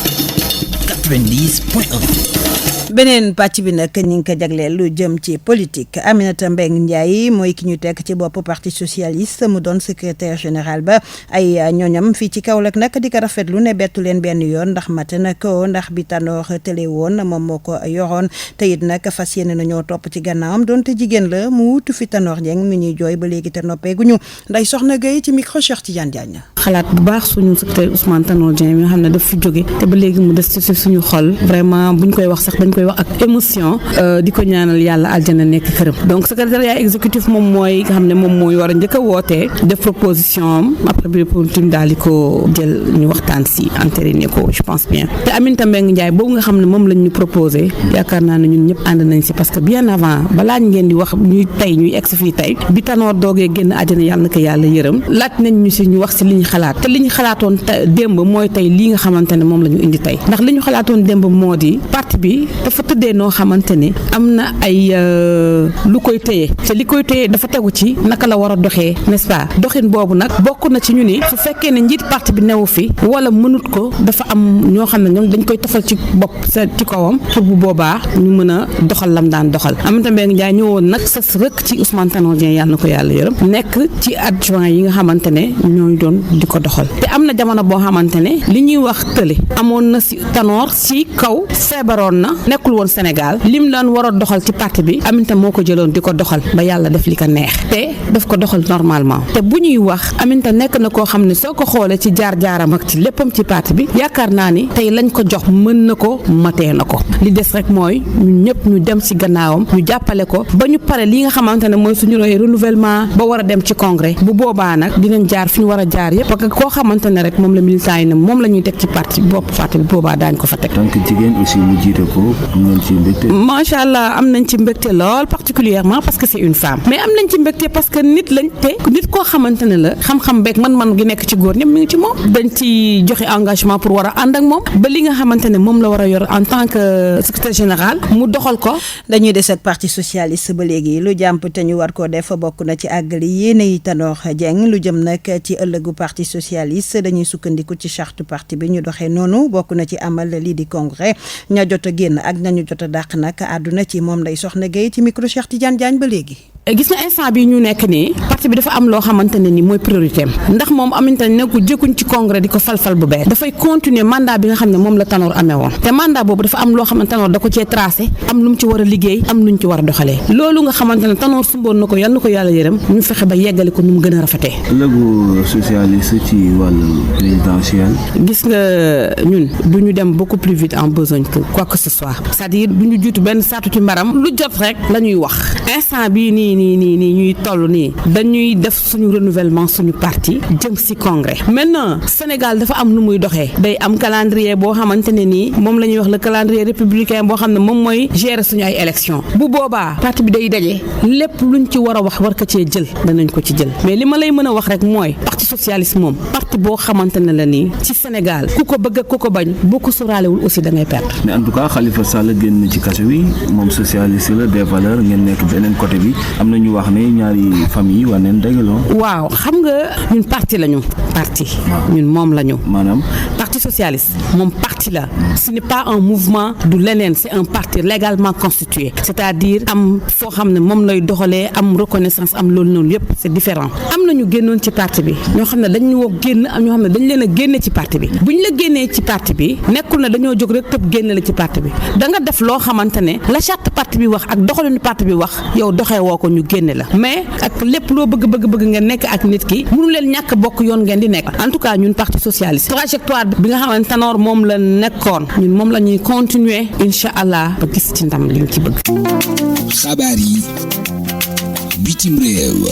90.1. beneen pàcc bi nag ñi ngi ko jagleel lu jëm ci politique Aminata Mbengue Ndiaye mooy ki ñu tekk ci bopp parti socialiste mu doon secrétaire général ba ay ñooñam fii ci Kaolack nag di ko rafetlu ne bettu leen benn yoon ndax mat na ko ndax bi Tanor télé woon moom moo ko yoroon te it nag fas yéene nañoo topp ci gannaawam donte jigéen la mu wutu fi Tanor Dieng mi ñuy jooy ba léegi te noppeeguñu nday soxna Gueye ci micro Cheikh Tidiane Diagne. xalaat bu baax suñu secrétaire Ousmane Tanor Dieng mi nga xam ne daf fi jóge te ba léegi mu des ci suñu xol vraiment buñ koy wax sax dañ koy wax ak émotion di ko ñaanal yàlla aljana nekk këram. donc secrétariat exécutif moom mooy nga xam ne moom mooy war a njëkk a wootee def proposition am après bi pour tim daal di ko jël ñu waxtaan si entériné ko je pense bien te Aminata Mbengue Ndiaye boobu nga xam ne moom lañ ñu proposé yaakaar naa ne ñun ñëpp ànd nañ si parce que bien avant balaa ngeen di wax ñuy egg fii tey bi Tanor doogee génn àjjana yàlla na ko yàlla yërëm laaj nañ ñu si ñu wax si li ñu xalaat te li ñu xalaatoon démb mooy tey lii nga xamante ne moom la ñu indi tey ndax li ñu xalaatoon démb moo di parti bi dafa tëddee noo xamante ne am na ay lu koy téye te li koy téye dafa tegu ci naka la war a doxee n'est-ce pas doxin boobu nag bokk na ci ñu ni su fekkee ne njiit parti bi newu fi wala mënut ko dafa am ñoo xam ne ñoom dañ koy tofal ci bopp ci kawam pour bu boobaa ñu mën a doxal lam daan doxal Aminata Mbengue Ndiaye ñëwoon nag sës rëkk ci Ousmane Tanor Dieng yàlla na ko yàlla yërëm nekk ci adjoint yi nga xamante ne ñooy doon di ko doxal te am na jamono boo xamante ne li ñuy wax tële amoon na si Tanor si kaw feebaroon na nekkul woon Sénégal lim daan war a doxal ci parti bi Aminata moo ko jëloon di ko doxal ba yàlla def li ko neex te daf ko doxal normalement te bu ñuy wax Aminata nekk na koo xam ne soo ko xoolee ci jaar-jaaram ak ci léppam ci parti bi yaakaar naa ni tey lañ ko jox mën na ko matee na ko li des rek mooy ñun ñëpp ñu dem ci gannaawam ñu jàppale ko ba ñu pare li nga xamante ne mooy suñu renouvellement ba war a dem ci congrès bu boobaa nag dinañ jaar fi ñu war a jaar yëpp parce que koo xamante ne rek moom la militant yi ne moom la ñuy teg ci parti bopp parti bi boobaa daañ ko fa teg. donc jigéen aussi mu jiite ko am nañ ci mbégte. macha allah am nañ ci mbégte lool particulièrement parce que c'est une femme mais am nañ ci mbégte parce que nit lañ te nit koo xamante ne la xam-xam beeg man-man gi nekk ci góor ñëpp mi ngi ci moom dañ ci joxe engagement pour war a ànd ak moom ba li nga xamante ne moom la war a yor en tant que secrétaire général mu doxal ko. dañuy des ak parti socialiste ba léegi lu jàmp te ñu war koo def bokk na ci àggali yéene yi Tanor Dieng lu jëm nag ci ëllëgu parti socialiste dañuy sukkandiku ci charte parti bi ñu doxee noonu bokk na ci amal lii di congrès ña jot a génn ak ña ñu jot a dàq nag àdduna ci moom lay Soxna Gueye ci micro Cheikh Tidiane Diagne ba léegi. gis na instant bi ñu nekk nii parti bi dafa am loo xamante ne ni mooy priorité am ndax moom Aminata nekku jëkkuñ ci congrès di ko falfal bu bees dafay continuer mandat bi nga xam ne moom la Tanor amee woon te mandat boobu dafa am loo xamante Tanor da ko cee tracé am lu mu ci war a liggéey am lu ñu ci war a doxalee loolu nga xamante ne Tanor sumboon na ko yal na ko yàlla yërëm ñu fexe ba yeggale ko nu mu gën a rafetee. ëllëgu socialiste ci wàllu présidentiel. gis nga ñun du ñu dem beaucoup plus vite en besogne que quoi que ce soit c'est-à-dire du ñu jiitu benn saatu ci mbaram lu jot rek la ñuy wax instant bii nii ñuy toll nii dañuy def suñu renouvellement suñu parti jëm ci congrès maintenant Sénégal dafa am nu muy doxee day am calendrier boo xamante ne nii moom la ñuy wax le calendrier républicain boo xam ne moom mooy gérer suñu ay élections bu boobaa parti bi day daje lépp luñ ci war a wax war ko cee jël danañ ko ci jël mais li ma lay mën a wax rek mooy parti socialiste moom parti boo xamante ne la nii ci Sénégal ku ko bëgg ak ku ko bañ boo ko soraalewul aussi da ngay perdre. mais en tout cas Khalifa Sall génn na ci kaso bi moom socialiste la des valeurs ngeen nekk beneen côté bi am na ñu wax ne ñaari famille war neen dajaloo. waaw xam nga ñun parti lañu parti ñun moom lañu maanaam parti socialiste moom parti la ce n'est pas un mouvement du leneen c'est un parti légalement constitué c'est-à-dire am foo xam ne moom lay doxalee am reconnaissance am loolu noonu yëpp c'est différent am na ñu génnoon ci parti bi ñoo xam ne dañu woo génn am ñoo xam ne dañ leen a génne ci parti bi bu ñu la génnee ci parti bi nekkul ne dañoo jóg rek tëb génne la ci parti bi da nga def loo xamante ne la charte parti bi wax ak doxalinu parti bi wax yow doxee woo ko ñu génne la mais ak lépp loo bëgg ngeen nekk ak nit ki mënu leen ñàkk bokk yoon ngeen di nekk en tout cas ñun parti socialiste trajectoire bi nga xamante Tanor moom la nekkoon ñun moom la ñuy continuer incha allah ba gis ci ndam liñ ci bëgg. xabaar yi bitim réew.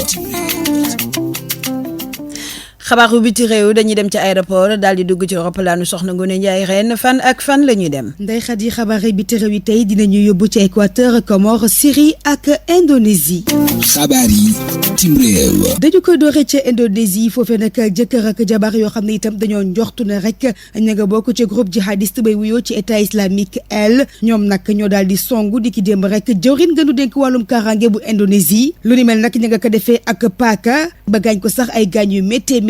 xabaaru biti réew dañuy dem ci aéroport daal di dugg ci roppalaanu Soxna Ngoné Ndiaye ren fan ak fan la ñuy dem. Ndeye Khady xabaaru biti réew yi tey dinañu yóbbu ci Équateur Comores Syrie ak Indonésie. xabaar yi bitim réew. dañu koy dooree ca Indonésie foofee nag jëkkër ak jabar yoo xam ne itam dañoo njoxtu ne rek ña nga bokk ci groupe jihadiste bay wuyoo ci état islamique el ñoom nag ñoo daal di songu di ki démb rek jëwrin gënu dénk wàllum kaaraange bu Indonésie lu ni mel nag ña nga ko defee ak paaka ba gaañ ko sax ay gaañ yu métti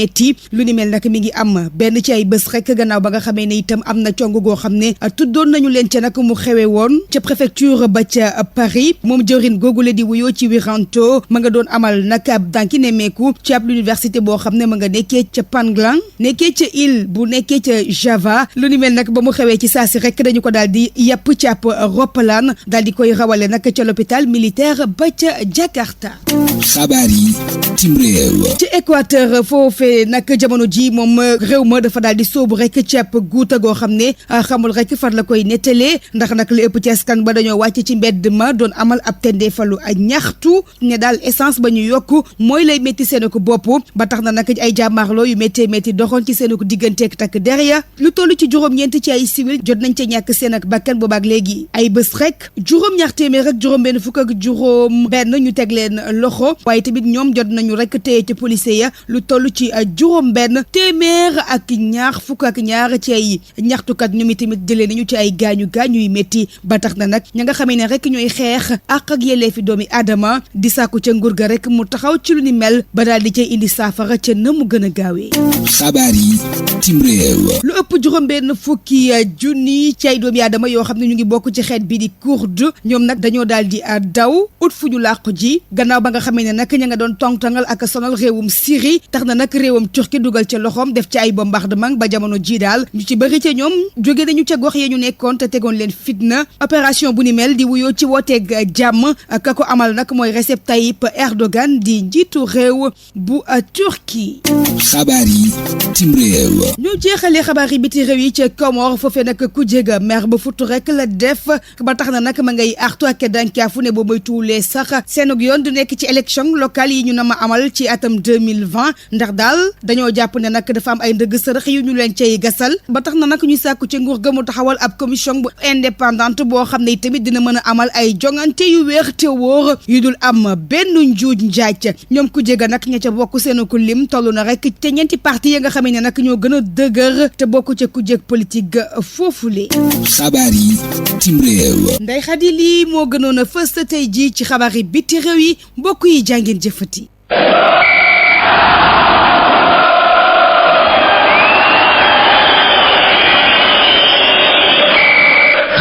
lu ni mel nag mi ngi am benn ci ay bés rek gannaaw ba nga xamee ne itam am na cong goo xam ne tuddoon nañu leen ca nag mu xewe woon ca préfecture ba ca Paris moom jëwrin googule di wuyoo ci Wiranto Sato ma nga doon amal nag ab danki nemmeeku ci ab l'université boo xam ne ma nga nekkee ca Panglang nekkee ca île bu nekkee ca Java lu ni mel nag ba mu xewee ci saa si rek dañu ko daal di yàpp ci ab roppalaan daal di koy rawale nag ca l'hôpital militaire ba ca Jakarta. xabaar yi tim réew. ci Équateur foofee nag jamono ji moom réew ma dafa daal di sóobu rek ci ab guuta goo xam ne xamul rek far la koy nettalee ndax nag li ëpp ci askan ba dañoo wàcc ci mbedd ma doon amal ab tendeefalu ak ñaxtu ne daal essence ba ñu yokk mooy lay métti seen ko bopp ba tax na nag ay jàmmaarloo yu méttee métti doxoon ci seen ko digganteeg takk derrière lu toll ci juróom-ñeent ci ay civil jot nañ ca ñàkk seen ak bakkan boobaak léegi ay bés rek juróom-ñaar téeméer ak juróom-benn fukk ak juróom-benn ñu teg leen loxo waaye tamit ñoom jot nañu rek téye ci policier ya lu toll ci juróom-benn téeméer ak ñaar fukk ak ñaar ci ay ñaxtukat ñoom itamit jëlee nañu ci ay gaañu gaañu yu métti ba tax na nag ña nga xamee ne rek ñooy xeex ak yelleefi doomi aadama di sàkku ca nguur ga rek mu taxaw ci lu ni mel ba daal di cay indi saafara ca na mu gën a gaawee. xabaar yi tim réew. lu ëpp juróom-benn fukki junni ci ay doomi aadama yoo xam ne ñu ngi bokk ci xeet bi di Kurde ñoom nag dañoo daal di daw ut fu ñu làqu ji gannaaw ba nga xamee ne nag ña nga doon tongtangal ak sonal réewum Syrie tax na nag réewum Turquie dugal ca loxoom def ci ay bombardement ba jamono ji daal ñu ci bëri ca ñoom jóge nañu ca gox yee ñu nekkoon te tegoon leen fitna opération bu ni mel di wuyoo ci wooteeg jàmm ka ko amal nag mooy Recep Tayyip Erdogan di njiitu réew bu Turquie. xabaar yi tim réew. ñu jeexalee xabaar yi biti réew yi ca Comore foofee nag ku jéega mer ba futu rek la def ba tax na nag ma ngay artu ak dankaafu ne boo moytuwulee sax seenug yoon du nekk ci élection locale yi ñu na ma amal ci atam 2020 ndax daal dañoo jàpp ne nag dafa am ay ndëgg sërëx yu ñu leen cay gasal ba tax na nag ñu sàkku ci nguur ga mu taxawal ab commission bu indépendante boo xam ne tamit dina mën a amal ay jongante yu wéer te wóor yu dul am benn njuuj njaaj ñoom ku jéega nag ña ca bokk seen ku lim toll na rek te ñeenti parti ya nga xam ne nag ñoo gën a dëgër te bokk ca ku jéeg politique foofule. xabaar yi tim réew. Ndeye Khady lii moo gënoon a fës tey jii ci xabaar yi biti réew yi mbokk yi jàngeen jëfati.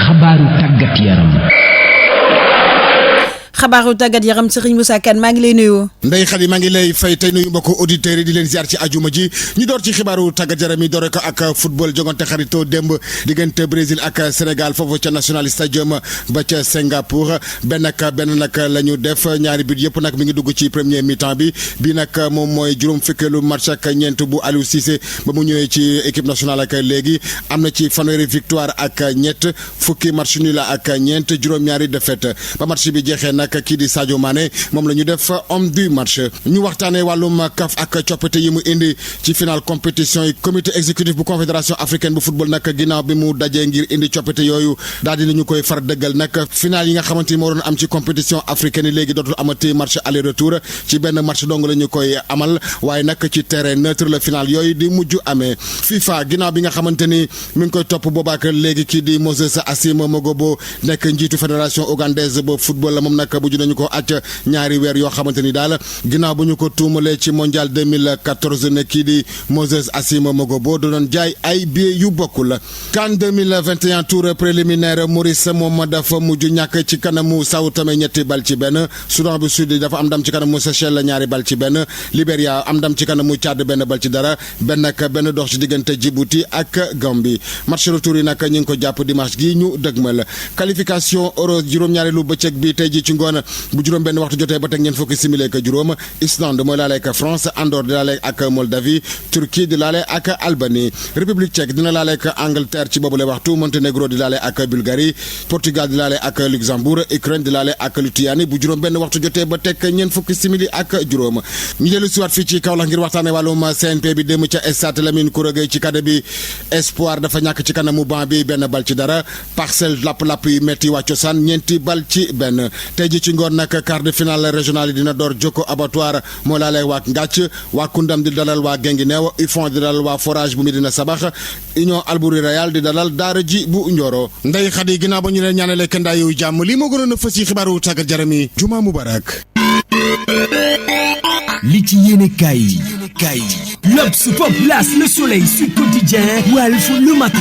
xabaaru tàggat yaram. xabaaru tàggat yaram Serigne Moussa Kane maa ngi lay nuyu. Ndeye Khady maa ngi lay fay tey nuyu mbokku auditeurs yi di leen ziar ci ajuma ji ñu door ci xibaaru tàggat yaram yi doore ko ak football jongante xarito démb diggante Brésil ak Sénégal foofu ca National Stadium ba ca Singapour benn nag la ñu def ñaari but yëpp nag mi ngi dugg ci premier mi-temps bi nag moom mooy juróom fukkeelu match ak ñeent bu Aliou Cissé ba mu ñëwee ci équipe nationale ak léegi am na ci fanweeri victoire ak ñett fukki match nul ak ñeent juróom-ñaari défaite ba match bi jeexee nag kii di Sadio Mané moom la ñu def homme du match ñu waxtaanee wàllum CAF ak coppite yi mu indi ci final compétition yi comité exécutif bu confédération africaine bu football nag ginnaaw bi mu dajee ngir indi coppite yooyu daal di nañu koy far dëggal nag final yi nga xamante ni moo doon am ci compétition africaine yi léegi dootul amati match aller retour ci benn match dong la ñu koy amal waaye nag ci terrain neutre la final yooyu di mujj amee FIFA ginnaaw bi nga xamante ni mi ngi koy topp boobaak léegi kii di Moses Assimi Mogobo nekk njiitu fédération ougandaise ba football la moom nag bu nañu ko acc ñaari weer yoo xamante ni daal ginnaaw bu ñu ko tuumalee ci mondial 2014 ne kii di Moses Assimi Mogobo doon jaay ay billets yu bokkul CAN 2021 tour préliminaire Maurice moom dafa mujj ñàkk ci kanamu Sao Tomé ñetti bal ci benn Soudan du Sud dafa am ndam ci kanamu Seychelles ñaari bal ci benn Libéria am ndam ci kanamu Tchad benn bal ci dara benn dox ci diggante Djibouti ak Gambie match retour yi nag ñu ngi ko jàpp dimanche gi ñu dëgmal qualification euro juróom-ñaareelu bëccëg bi tey ji ci ngoon bu juróom benn waxtu jotee ba teg ñeent fukki simili ak juróom Islande mooy laale ak France Andorre di laale ak Moldavie Turquie di laale ak Albanie République tchèque dina laale ak Angleterre ci boobule waxtu Monténégro di laale ak Bulgarie Portugal di laale ak Luxembourg Ukraine di laale ak Lituanie bu juróom benn waxtu jotee ba teg ñeent fukki simili ak juróom ñu dellu siwaat fii ci Kaolack ngir waxtaane wàllum CNP bi démb ca stade Lamine Koura Gueye ci cadre bi Espoir dafa ñàkk ci kanamu banc bi benn bal ci dara Parcelles lapp-lapp yu metti waa cosaan ñeenti bal ci benn tey ji ci ngoon nag quart de finale régional yi dina door Jokko Abattoir moo laalee waa Ngàcc waa Koundam di dalal waa Guinguinéo UFON di dalal waa Forage bu Médina Sabax Union Albouri Royal di dalal Daara J bu Njoro Ndeye Khady ginnaaw ba ñu leen ñaanalee kendaa yu jàmm lii moo gënoon a fës yi xibaaru tàggat yaram yi Juma Mubarak li ci yéene kaay yi L'Obs, Pop, L'As, Le Soleil, Sud Quotidien, Walf, Le Matin.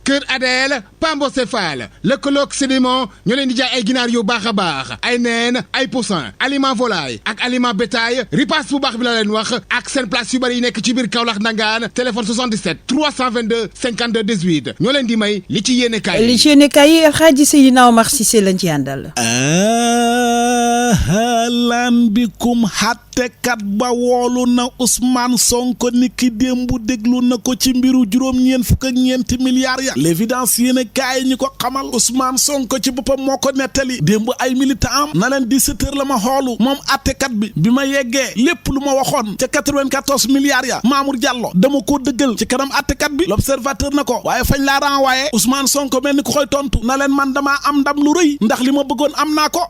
Que Docteur Adel Pambo Céphale lëkkaloog sédiment ñoo leen di jaay ay ginaar yu baax a baax ay neen ay poussin aliment volaille ak aliment bétail ripaas bu baax bi la leen wax ak seen place yu bëri yi nekk ci biir Kaolack Ndangaan téléphone 77 322 52 18 ñoo leen di may li ci yéene kaay li ci yéene kaay Alxaaji Seydina Omar Cissé lañ ci àndal. Ahlan bikum xàttekat ba woolu na Ousmane Sonko niki démb déglu na ko ci mbiru juróom-ñeent fukk ak ñeenti milliards ya l'évidence yéen a kaay ñi ko xamal Ousmane Sonko ci boppam moo ko nettali démb ay militant am na leen 17 heures la ma xoolu moom àttekat bi ma yeggee lépp lu ma waxoon ca 94 milliards ya Mamour Diallo dama koo dëggal ci kanam àttekat bi l'observateur na ko waaye fañ laa renvoyé Ousmane Sonko mel ni ku koy tontu na leen man damaa am ndam lu rëy ndax li ma bëggoon am naa ko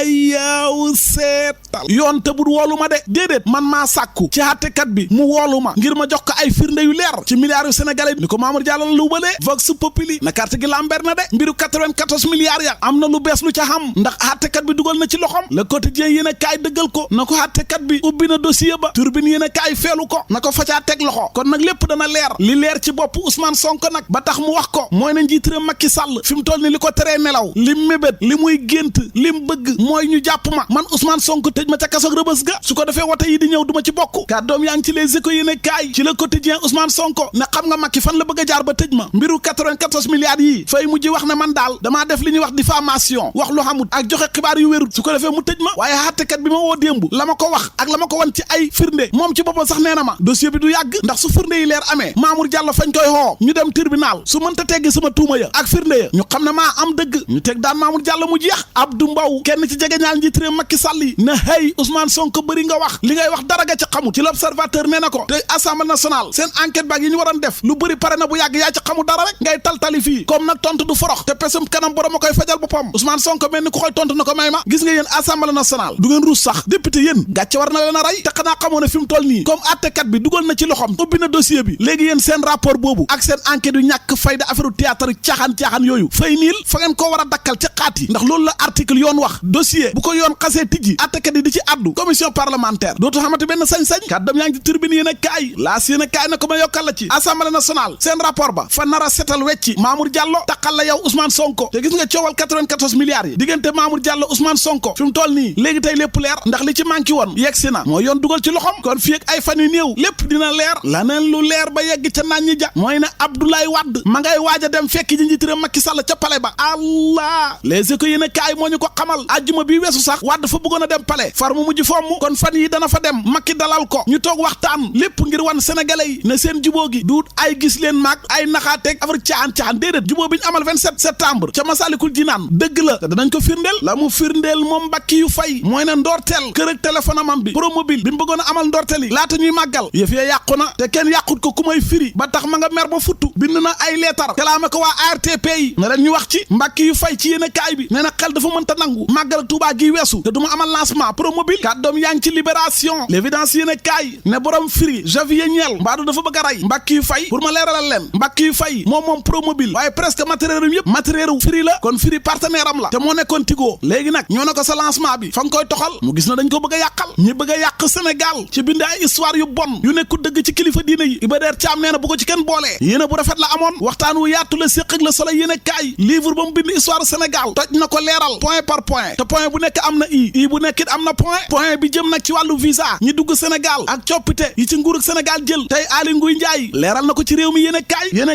yaw seetal yoon te bul woolu ma de déedéet man maa sàkku ci àttekat bi mu woolu ma ngir ma jox ko ay firnde yu leer ci milliards yu sénégalais ni ko Mamour Diallo la lu balee Vox Populi na carte gi lamber na de mbiru 94 milliards ya am na lu bees lu ca xam ndax àttekat bi dugal na ci loxom Le Quotidien yéen a kaay dëggal ko na ko àttekat bi ubbi na dossier ba Turbine yéen a kaay feelu ko na ko facaa teg loxo kon nag lépp dana leer li leer ci bopp Ousmane Sonko nag ba tax mu wax ko mooy na njiit réew Macky Sall fi mu toll ni li ko teree nelaw lim mébét li muy gént lim bëgg mooy ñu jàpp ma man Ousmane Sonko tëj ma ca kasoog Rëbës ga su ko defee wote yi di ñëw duma ci bokk kàddoom yaa ngi ci Les Échos yéen a kaay ci Le Quotidien Ousmane Sonko ne xam nga Macky fan la bëgg a jaar ba tëj ma mbiru 94 milliards yi fay mujj wax ne man daal damaa def li ñuy wax diffamation wax lu xamut ak joxe xibaar yu wérut su ko defee mu tëj ma waaye àttekat bi ma woo démb la ma ko wax ak la ma ko wan ci ay firnde moom ci boppam sax nee na ma dossier bi du yàgg ndax su firnde yi leer amee Mamour Diallo fañ koy xoo ñu dem tribunal su mënta teggi sama tuuma ya ak firnde ya ñu xam ne maa am dëgg ñu teg daan Mamour Diallo mu jeex Abdou Mbow kenn ci jegeñaal njiit réew Macky Sall yi ne hey Ousmane Sonko bëri nga wax li ngay wax dara nga ca xamut ci l'Observateur nee na ko te Assemblée nationale seen enquête baak yi ñu waroon def lu bëri pare na bu yàgg yaa ci xamut dara rek ngay taltali fii comme nag tontu du forox te pesum kanam borom a koy fajal boppam Ousmane Sonko mel ni ku koy tontu na ko may ma gis nga yéen Assemblée nationale du ngeen ruus sax député yéen gàcce war na leen a rey te xanaa xamoo ne fi mu toll nii comme attekat bi dugal na ci loxom ubbi na dossier bi léegi yéen seen rapport boobu ak seen enquête yu ñàkk fayda affaire théâtre caaxaan yooyu fay niil fa ngeen koo war a dakkal ca xaat yi ndax loolu la article yoon wax dossier bu ko yoon xasee tijji attekat yi di ci addu commission parlementaire dootu xamante benn sañ-sañ kàddam yaa ngi ci turbine yéen a kaay laas yéen a kaay na ko ma yokkal la ci Assemblée nationale seen rapport ba fa nar a setal wecci Mamour Diallo takkal la yow Ousmane Sonko te gis nga coowal 94 milliards yi diggante Mamour Diallo Ousmane Sonko fi mu toll nii léegi tey lépp leer ndax li ci manqué woon yegg si na moo yoon dugal ci loxom kon fii ak ay fan yu néew lépp dina leer laneen lu leer ba yegg ca naan ñi ja mooy ne Abdoulaye Wade ma ngay waaj a dem fekk ji njiit réew Macky Sall ca palais ba Allah les éco yéen a kaay moo ñu ko xamal ajjuma bi weesu sax Wade fa bëggoon a dem palais far mu mujj fomm kon fan yi dana fa dem Macky dalal ko ñu toog waxtaan lépp ngir wan sénégalais yi ne seen jubóo gi duut ay gis leen maag ay naxaateeg affaire caaxaan déedéet jubóo bi ñu amal 27 septembre ca Masalikul Jinaan dëgg la te danañ ko firndeel la mu firndeel moom Mbacke yu fay mooy ne ndorteel kër ak téléphone amam bi promobile bi mu bëggoon a amal ndorteel yi laata ñuy màggal yëf ya yàqu na te kenn yàqut ko ku may firi ba tax ma nga mer ba futtu bind na ay leetar kalaame ko waa ARTP yi ne leen ñu wax ci Mbacke yu fay ci yéen a kaay bi nee na xel dafa mënta nangu màggal ak Touba gi weesu te du ma amal lancement promobile kàddoom yaa ngi ci libération l'évidence yéen a kaay ne borom firi Javier Niel mbaadu dafa bëgg a rey Mbacke yu fay pour ma leeralal leen Mbacke yu fay moom promobile waaye presque matériel yëpp matériel firi la kon firi partenaire am la te moo nekkoon Tigo léegi nag ñoo ne ko sa lancement bi fa nga koy toxal mu gis na dañ ko bëgg a yàqal ñi bëgg a yàq Sénégal ci bind ay histoire yu bon yu nekku dëgg ci kilifa diine yi Iba Der Thiam nee na bu ko ci kenn boolee yéene bu rafet la amoon waxtaan wu yaatu la séq ak la solo yéene kaay livre ba mu bind histoire Sénégal toj na ko leeral point par point te point bu nekk am na i bu nekkit am na point bi jëm nag ci wàllu visa ñi dugg Sénégal ak coppite yi ci nguurug Sénégal jël tey Aly Ngouille Ndiaye leeral na ko ci réew mi yéene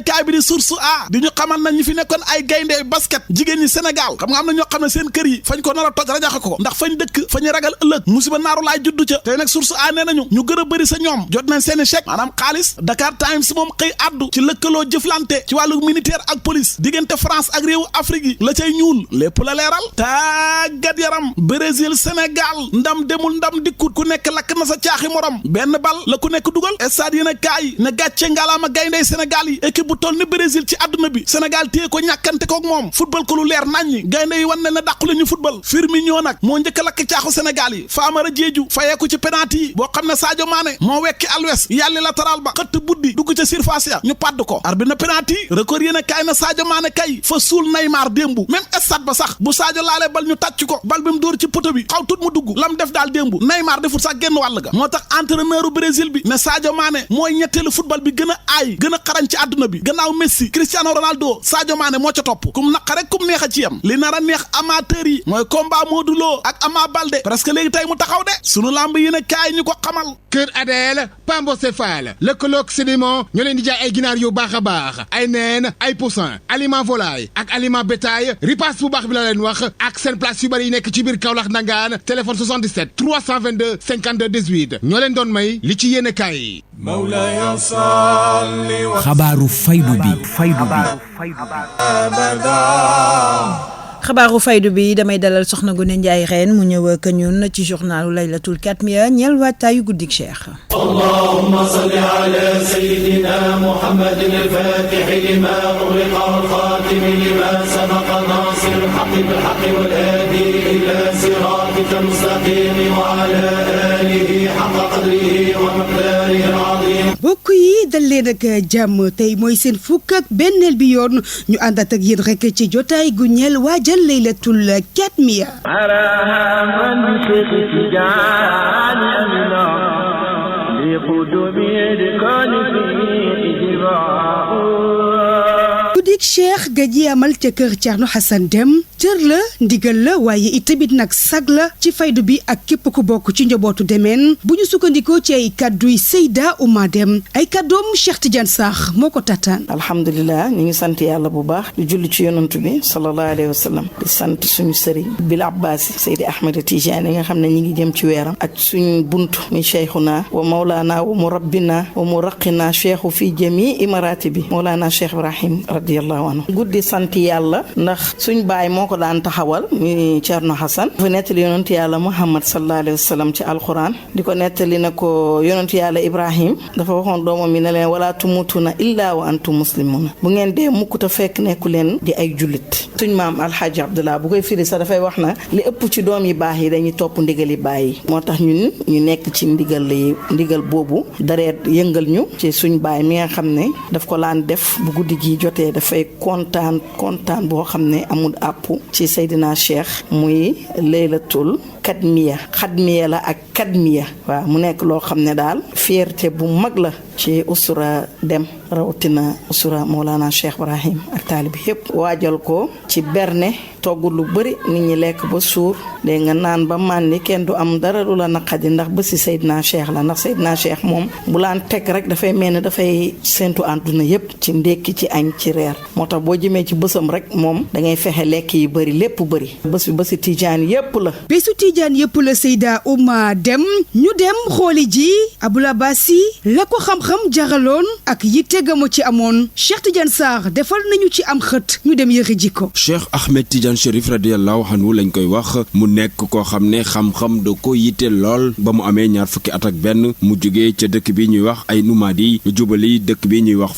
kaay bi di source a di ñu xamal na ñi fi nekkoon ay gaynde basket jigéen ñi Sénégal xam nga am na ñoo xam ne seen kër yi fañ ko nar a toj rajaxe ko ndax fañ dëkk fañu ragal ëllëg musiba naaru laay juddu ca tey nag source a nee nañu ñu gën a bëri sa ñoom jot nañ seeni chèque maanaam xaalis Dakar Times moom xëy addu ci lëkkaloo jëflante ci wàllu militaire ak police diggante France ak réewu Afrique yi la cay ñuul lépp la leeral tàggat yaram Brésil Sénégal ndam demul ndam dikkut ku nekk lakk na sa caaxi morom benn bal la ku nekk dugal stade yéen a kaay ne gàcce ngalaama gayndey Sénégal yi équipe bu toll ni Brésil ci àdduna bi Sénégal téye ko ñàkkante kook moom football ko lu leer naññi gaynde yi wan ne na dàqu la ñu football Firmino nag moo njëkk a lakk caaxu Sénégal yi Famara Diédhiou fayeeku ci penalty yi boo xam ne Sadio Mané moo wekki Alves yàlli latéral ba xëtt buddi dugg ca surface ya ñu padd ko arbitre na penalty record yéen a kaay na Sadio Mané kay fa suul Neymar démbu même stade ba sax bu Sadio laalee bal ñu tàcc ko bal bi mu dóor ci poto bi xaw tut mu dugg lam def daal démb Neymar defut sax genn wàll ga moo tax entraîneur Brésil bi ne Sadio Mané mooy ñetteelu football bi gën a aay gën a xarañ ci àdduna bi gannaaw Messi Cristiano Ronaldo Sadio Mané moo ca topp kum naqa rek kum neex a ci yam li nar a neex amateur yi mooy combat Modou Lo ak Ama Baldé parce que léegi tey mu taxaw de sunu lamb yi ne kaay ñu ko xamal Kër Adel Pambo Céphale lëkkaloog sédiment ñoo leen di jaay ay ginaar yu baax a baax ay neen ay poussin aliment volaille ak aliment bétail ripaas bu baax bi la leen wax ak seen place yu bëri yi nekk ci biir Kaolack Ndangaan téléphone 77 322 52 18 ñoo leen doon may li ci yéene kaay. xabaaru faydu bi xabaaru faydu bi damay dalal soxna Gune Njaay Reen mu ñëw ak ñun ci journalu laylatul katmiya ñeel waataayu guddik cheikh allahumma salli ala sayyidina muhammadin al-fatih lima ughliqa wal-khatim lima sabaqa nasir al-haqqi bil-haqqi wal-hadi ila siratika al-mustaqim wa ala alihi haqqa qadrihi wa miqdarihi al-azim. mbokk yi dal leen ak jàmm tey mooy seen fukk ak benneel bi yoon ñu àndat ak yéen rek ci jotaay gu ñeel waajal laylatul katmiya guddik cheikh ga ji amal ca kër Thierno Hassane Dème cër la ndigal la waaye itamit nag sag la ci faydu bi ak képp ku bokk ci njabootu demeen bu ñu sukkandikoo ci ay kadduy Seyda Ouma Dème ay kaddoom Cheikh Tidiane Sarr moo ko tataan. alhamdulilah ñu ngi sant yàlla bu baax di julli ci yonantu bi sallallahu alayhi wa sallam di sant suñu sëriñ Bil Abbasi Seydi Ahmed Tidiane yi nga xam ne ñi ngi jëm ci weeram ak suñu bunt mi cheikhuna wa mawlana wa murabbina wa muraqina cheikhu fi jami imarati bi mawlana Cheikh Ibrahim radiyallahu anhu guddi sant yàlla ndax suñ baay moo ko daan taxawal muy Thierno Hassane dafa nettali yonent yàlla Muhammad sallallahu alayhi wa sallam ci alquran di ko nettali na ko yonent yàlla Ibrahim dafa waxoon doomam mi ne leen wala tumutuna illa wa antum muslimuna bu ngeen dee mukk te fekk nekku leen di ay jullit suñ maam alxaaji Abdullah bu koy firi sax dafay wax na li ëpp ci doom yi baax yi dañuy topp ndigali baay yi moo tax ñun ñu nekk ci ndigal boobu dareet yëngal ñu ci suñ baay mi nga xam ne daf ko laan def bu guddi gi jotee dafay kontaan boo xam ne amul àpp ci Seydina Cheikh muy laylatul katmiya xadmiya la ak kadmiya waaw mu nekk loo xam ne daal fierté bu mag la ci usura Dème rawatina usura Mawlana Cheikh Ibrahim ak taalibi yépp waajal ko ci berne togg lu bëri nit ñi lekk ba suur dégg nga naan ba màndi kenn du am dara lu la naqadi ndax bési Seydina Cheikh la ndax Seydina Cheikh moom bu laan teg rek dafay mel ne dafay séntu àdduna yépp ci ndékki ci añ ci reer moo tax boo jëmee ci bësam rek moom da ngay fexe lekk yi bëri lépp bëri bés bi bési Tijaan yépp la bésu Tijaan yépp la Seyda Ouma Dème ñu dem xooli ji Aboul Abbasi la ko xam-xam jaraloon ak yitte gamu ci amoon Cheikh Tidiane Sarr defal nañu ci am xët ñu dem yëri ji ko Cheikh Ahmed Tidiane Chérif radiyallahu anhu lañ koy wax mu nekk koo xam ne xam-xam da ko yitte lool ba mu amee ñaar fukki at ak benn mu jógee ca dëkk bi ñuy wax ay Numadi jubali dëkk bi ñuy wax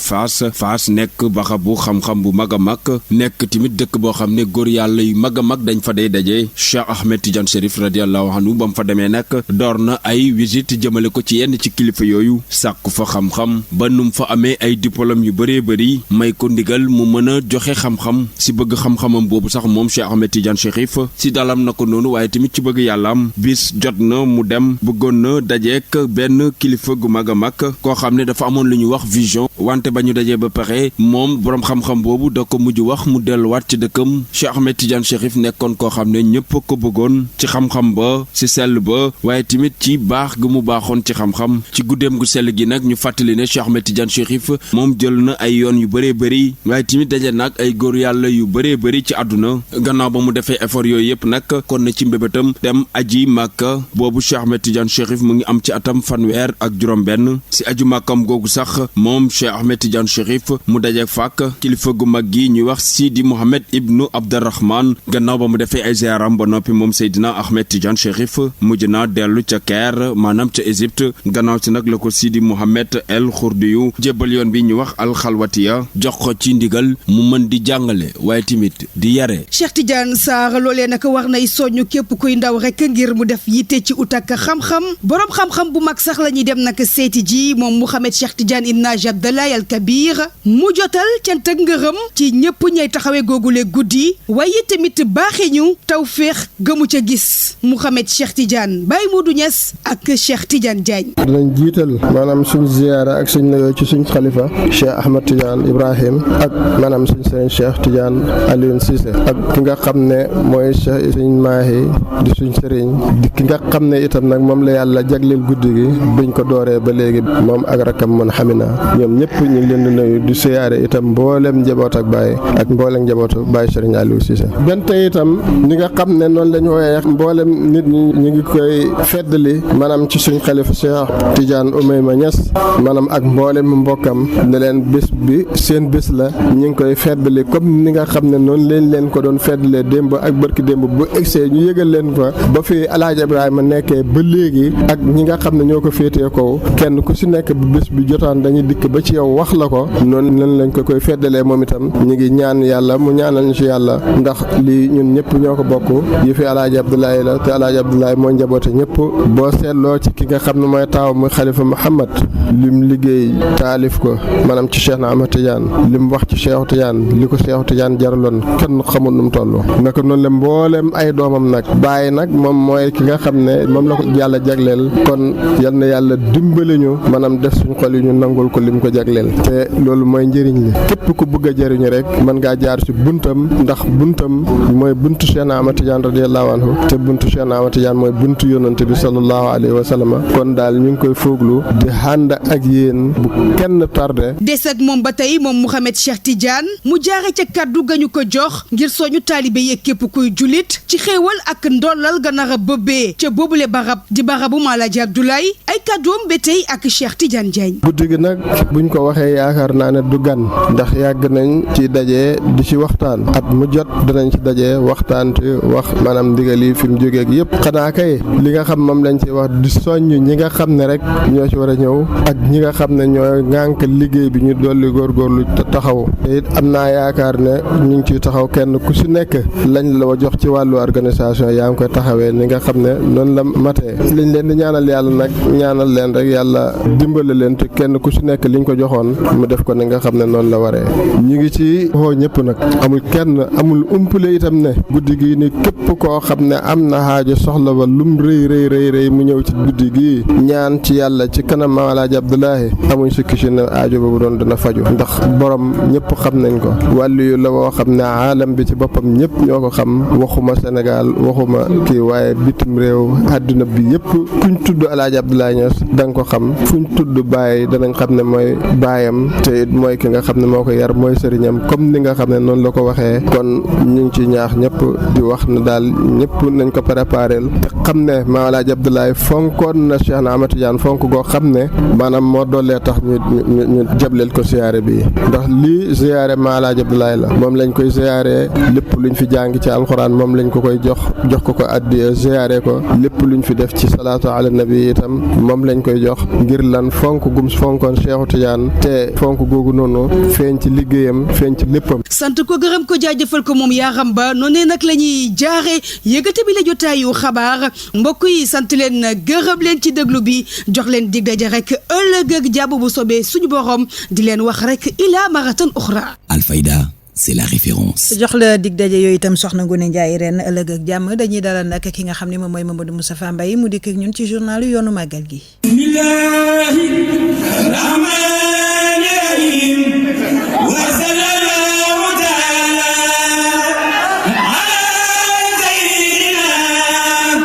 Faas nekk baxabu xam-xam bu mag a mag nekk tamit dëkk boo xam ne góor yàlla yu mag a mag dañ fa day daje Cheikh Ahmed Tidiane Chérif radiyallahu anhu ba mu fa demee nag door na ay visite jëmale ko ci yenn ci kilifa yooyu sàkku fa xam-xam ba num fa amee ay diplôme yu bëree bëri may ko ndigal mu mën a joxe xam-xam si bëgg xam-xamam boobu sax moom Cheikh Ahmed Tidiane Chérif si dalam na ko noonu waaye tamit ci bëgg yàllaam bis jot na mu dem bëggoon na dajeek benn kilifa gu mag a mag koo xam ne dafa amoon lu ñu wax vision wante ba ñu dajee ba pare moom boroom xam-xam boobu da ko mujj wax mu delluwaat ci dëkkam Cheikh Ahmed Tidiane Chérif nekkoon koo xam ne ñëpp ko bëggoon ci xam-xam ba ci sell ba waaye tamit ci baax gu mu baaxoon ci xam-xam ci guddeem gu sell gi nag ñu fàttali ne Cheikh Ahmed Tidiane Chérif moom jël na ay yoon yu bëree bëri waaye tamit daje nag ay góor yàlla yu bëree bëri ci àdduna gannaaw ba mu defee effort yooyu yëpp nag kon na ci mbébétam dem aji màkka boobu Cheikh Ahmed Tidiane Chérif mu ngi am ci atam fanweer ak juróom-benn si aju màkkam googu sax moom Cheikh Ahmed Tidiane Chérif mu daje fàkk kilifa gu mag gi ñuy wax Sidi Mohamed ibnu Abdurrahman gannaaw ba mu defee ay ziaram ba noppi moom Seydina Ahmed Tidiane Chérif mujj na dellu ca Caire maanaam ca Égypte gannaaw 2017 nag la ko Sidi Mohamed El Khourdiyu jébbal yoon bi ñu wax alxalwatiya jox ko ci ndigal mu mën di jàngale waaye tamit di yare. Cheikh Tidiane Sarr loolee nag war nay soññu képp kuy ndaw rek ngir mu def yitte ci ut ak xam-xam borom xam-xam bu mag sax la ñuy dem nag seeti ji moom Mouhamed Cheikh Tidiane Ibn Hadj Abdallah Al Kabir mu jotal cant ak ngërëm ci ñëpp ñay taxawee googule guddi waaye tamit baaxee ñu tawféex gëmu ca gis Mouhamed Cheikh Tidiane Baye Modou Niass ak Cheikh Tidiane Diagne. dinañ jiital maanaam suñ ziyaara ak suñ nuyoo ci suñ xalifa Cheikh Ahmed Tidiane Ibrahim ak maanaam suñ sëriñ Cheikh Tidiane Alioune Cissé ak ki nga xam ne mooy Cheikh suñ maahi di suñ sëriñ di ki nga xam ne itam nag moom la yàlla jagleel guddi gi buñ ko dooree ba léegi moom ak rakam man xamina ñoom ñëpp ñu ngi leen di nuyu di siyaare itam mboolem njaboot ak Baye ak mboolem njabootu Baye Serigne Aliou Cissé benn tey itam ñi nga xam ne noonu la ñu woowee mboolem nit ñi ñu ngi koy feddali maanaam ci suñ xalifa Cheikh Tidiane Oumayma Niass maanaam ak mboolem mbokkam ne leen bés bi seen bés la ñu ngi koy feddali comme ni nga xam ne noonu leen ko doon feddalee démb ak barki démb bu egsee ñu yëgal leen fa ba fi Alaaji Ibrahima nekkee ba léegi ak ñi nga xam ne ñoo ko féetee kaw kenn ku si nekk bu bés bi jotaan dañuy dikk ba ci yow wax la ko noonu lañ ko koy feddalee moom itam ñu ngi ñaan yàlla mu ñaanal ñu ci yàlla ndax lii ñun ñëpp ñoo ko bokk yi fi Alaaji Abdoulaye la te Alaaji Abdoulaye moo njaboote ñëpp boo seetloo ci ki nga xam ne mooy taaw muy xalifa Muhammad lim liggéey taalif ko maanaam ci Cheikh na Ahmad Tidiane lim wax ci Cheikh Tidiane li ko Cheikh Tidiane jaraloon kenn xamul nu mu toll naka noonu la mboolem ay doomam nag Baye nag moom mooy ki nga xam ne moom la ko yàlla jagleel kon yal na yàlla dimbali ñu maanaam def suñu xol yi ñu nangul ko lim ko jagleel te loolu mooy njëriñ li képp ku bëgg a jëriñu rek mën ngaa jaar ci buntam ndax buntam mooy buntu Cheikh na Ahmad Tidiane radiyallahu anhu te buntu Cheikh na Ahmad Tidiane mooy buntu yonante bi sallallahu alayhi wa sallam kon daal ñu ngi koy fooglu di ànd ak yéen bu kenn tardé. des ak moom ba tey moom Mouhamed Cheikh Tidiane mu jaare ca kaddu gañu ko jox ngir soñu taalibe yeeg képp kuy julit ci xéewal ak ndollal ga nar a bëbbee ca boobule barab di barabu Alaaji Abdoulaye ay kaddoom ba tey ak Cheikh Tidiane Diagne. guddi gi nag buñ ko waxee yaakaar naa ne du gan ndax yàgg nañ ci daje di ci waxtaan at mu jot danañ ci daje waxtaan ci wax maanaam ndigal yi fi mu jógee ak yëpp xanaa kay li nga xam moom lañ ci wax di soññ ñi nga xam ne rek ñoo ci war a ñëw ak ñi nga xam ne ñoo ŋànk liggéey bi ñu dolli góorgóorlu te taxaw te it am naa yaakaar ne ñu ngi ciy taxaw kenn ku si nekk lañ la jox ci wàllu organisation yaa ngi koy taxawee ni nga xam ne noonu la matee liñ leen di ñaanal yàlla nag ñaanal leen rek yàlla dimbale leen te kenn ku si nekk liñ ko joxoon mu def ko ni nga xam ne noonu la waree ñu ngi ci xoo ñëpp nag amul kenn amul umpule itam ne guddi gi ni képp koo xam ne am na xaajo soxla ba lum rëy mu ñëw ci guddi gi ñaan ci yàlla ci kanam Maam Alaaji Abdoulaye amuñ sikki ci ne aajo boobu doon dina faju ndax borom ñëpp xam nañ ko wàllu yu la woo xam ne aalam bi ci boppam ñëpp ñoo ko xam waxuma Sénégal waxuma kii waaye bitim réew àdduna bi yëpp kuñ tudd Alaaji Abdoulaye Niass da nga ko xam fuñ tudd Baye danañ xam ne mooy baayam te it mooy ki nga xam ne moo ko yar mooy sëriñam comme ni nga xam ne noonu la ko waxee kon ñu ngi ci ñaax ñëpp di wax ne daal ñëpp nañ ko préparé te xam ne Maam Alaaji Abdoulaye fonkoon na Cheikh na Ahmad Tidiane fonk goo xam ne maanaam moo doolee tax ñu jableel ko siyaare bi ndax lii siyaare Maam Alaaji Abdoulaye la moom lañ koy siyaare lépp luñ fi jàng ci alxuraan moom lañ ko koy jox ko addiya siyaare ko lépp luñ fi def ci salaatu ala nabi itam moom lañ koy jox ngir lan fonk gum fonkoon Cheikh Tidiane te fonk googu noonu feeñ ci liggéeyam feeñ ci léppam. sant ko gërëm ko jaajëfal ko moom yaaram ba noonee nag la ñuy jaare yëgate bi la jotaayu xabaar mbokk yi sant leen gërëm leen ci déglu bi jox leen dig daje rek ëllëg ak jàmm bu sobee suñu borom di leen wax rek ila maratan uxra. Alfayda, c'est la référence. jox la dig daje yooyu itam soxna Ngoné Ndiaye ren ëllëg ak jàmm dañuy dalal nag ki nga xam ne moom mooy Mamadou Moustapha Mbaye mu dikk ak ñun ci journal yoonu màggal gi.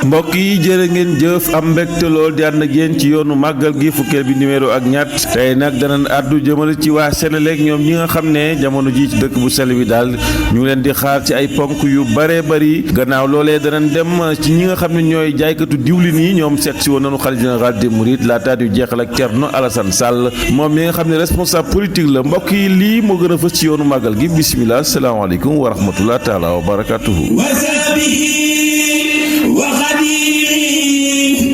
mbokk yi jërë ngeen jëf am mbégte lool di ànd ak yéen ci yoonu màggal gi fukkeel bi numéro ak ñett tey nag danañ àddu jëmale ci waa Senelec ñoom ñi nga xam ne jamono ji ci dëkk bu sell bi daal ñu ngi leen di xaar ci ay ponk yu bare bari gannaaw loolee danañ dem ci ñi nga xam ne ñooy jaaykatu diwlin yi ñoom seet si woon nañu xalifa général des mourides laata yu jeexal ak Thierno Alassane Sall moom mi nga xam ne responsable politique la mbokk yi lii moo gën a fës ci yoonu màggal gi bisimilah salaamaaleykum wa rahmatullah taala wa barakatuhu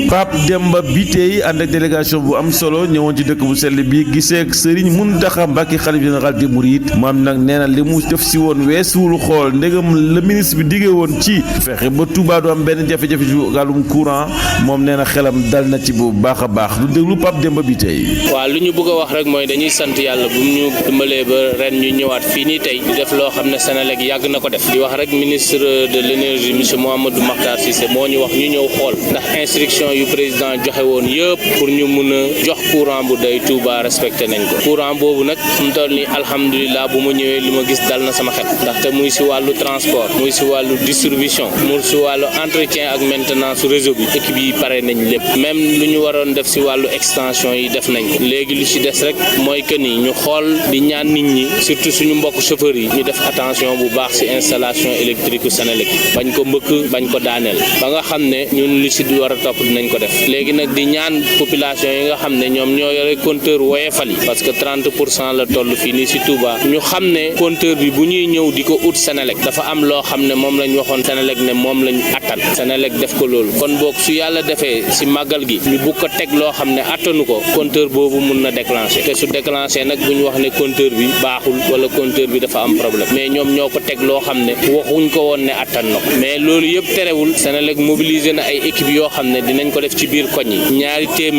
Pape Demba Bitèye ànd ak délégation bu am solo ñëwoon ci dëkk bu sell bi gisee ak Serigne Mountakha Mbacké xalif général des Mourides moom nag nee na li mu def si woon weesuwul xool ndegam le ministre bi diggee woon ci fexe ba Touba du am benn jafe-jafe ci wàllum courant moom nee na xelam dal na ci bu baax a baax lu déglu Pape Demba Bitèye. waaw lu ñu bëgg a wax rek mooy dañuy sant yàlla bu ñu dimbalee ba ren ñu ñëwaat fii nii tey di def loo xam ne Senelec yàgg na ko def di wax rek ministre de l'énergie monsieur Mouhamadou Makhtar Cissé moo ñu wax ñu ñëw xool ndax instruction yu président joxe woon yëpp pour ñu mun a jox courant bu day Touba respecté nañ ko courant boobu nag mu toll nii alhamdulilah bu ma ñëwee li ma gis dal na sama xel ndaxte muy si wàllu transport muy si wàllu distribution muy si wàllu entretien ak maintenance réseau bi équipe yi pare nañ lépp même lu ñu waroon def si wàllu extension yi def nañ ko léegi lu ci des rek mooy que ni ñu xool di ñaan nit ñi surtout suñu mbokk chauffeurs yi ñu def attention bu baax ci installation électrique Senelec yi bañ ko mbëkk bañ ko daaneel ba nga xam ne ñun li ci du war a topp dinañ ko def léegi nag di ñaan population yi nga xam ne ñoom ñoo yore compteur woyefal yi parce que 30% la toll fii nii ci Touba ñu xam ne compteur bi bu ñuy ñëw di ko ut Senelec dafa am loo xam ne moom lañ waxoon Senelec ne moom lañ attan Senelec def ko loolu kon boog su yàlla defee ci màggal gi ñu bugg ko teg loo xam ne attanu ko compteur boobu mun na déclencher te su déclencher nag bu ñu wax ne compteur bi baaxul wala compteur bi dafa am problème mais ñoom ñoo ko teg loo xam ne waxuñ ko woon ne attan na ko mais loolu yëpp terewul Senelec mobiliser na ay équipe yoo xam ne dinañ ko def ci biir koñ yi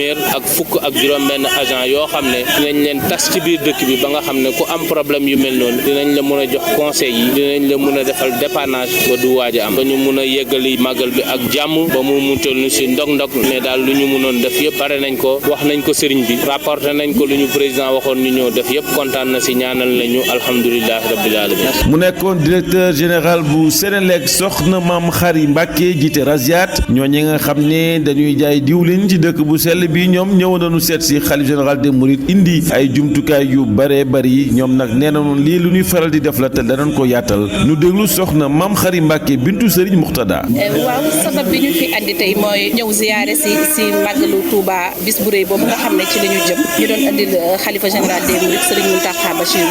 250 juróom-benn agent yoo xam ne dinañ leen tas ci biir dëkk bi ba nga xam ne ku am problème yu mel noonu dinañ la mën a jox conseil yi dinañ la mën a defal dépannage ba du waaj a am ba ñu mën a yeggali màggal bi ak jàmm ba mu muccal ñu si ndog-ndog mais daal lu ñu mënoon def yëpp pare nañ ko wax nañ ko sëriñ bi rapporté nañ ko lu ñu président waxoon ñu ñëw def yëpp kontaan na si ñaanal nañu alhamdulilah rabbil alamin mu nekkoon directeur général bu Senelec soxna Maam Xari Mbàkke jiite Rasiat ñooñi nga xam ne dañuy jaay diwlin ci dëkk bu sell bi ñoom ñëwoon nañu seet si xalif général des Mourides indi ay jumtukaay yu bare bari ñoom nag nee nañu lii lu ñuy faral di def la te danañ ko yaatal ñu déglu soxna Maam Xari Mbàkke bintu Sëriñ Muxtada. waaw sabab bi ñu fi andi tey mooy ñëw ziyaare si màggalu Touba bis bu rëy boobu nga xam ne ci la ñu jëm ñu doon andil xalifa général des Mourides Sëriñ Mountakha Bachir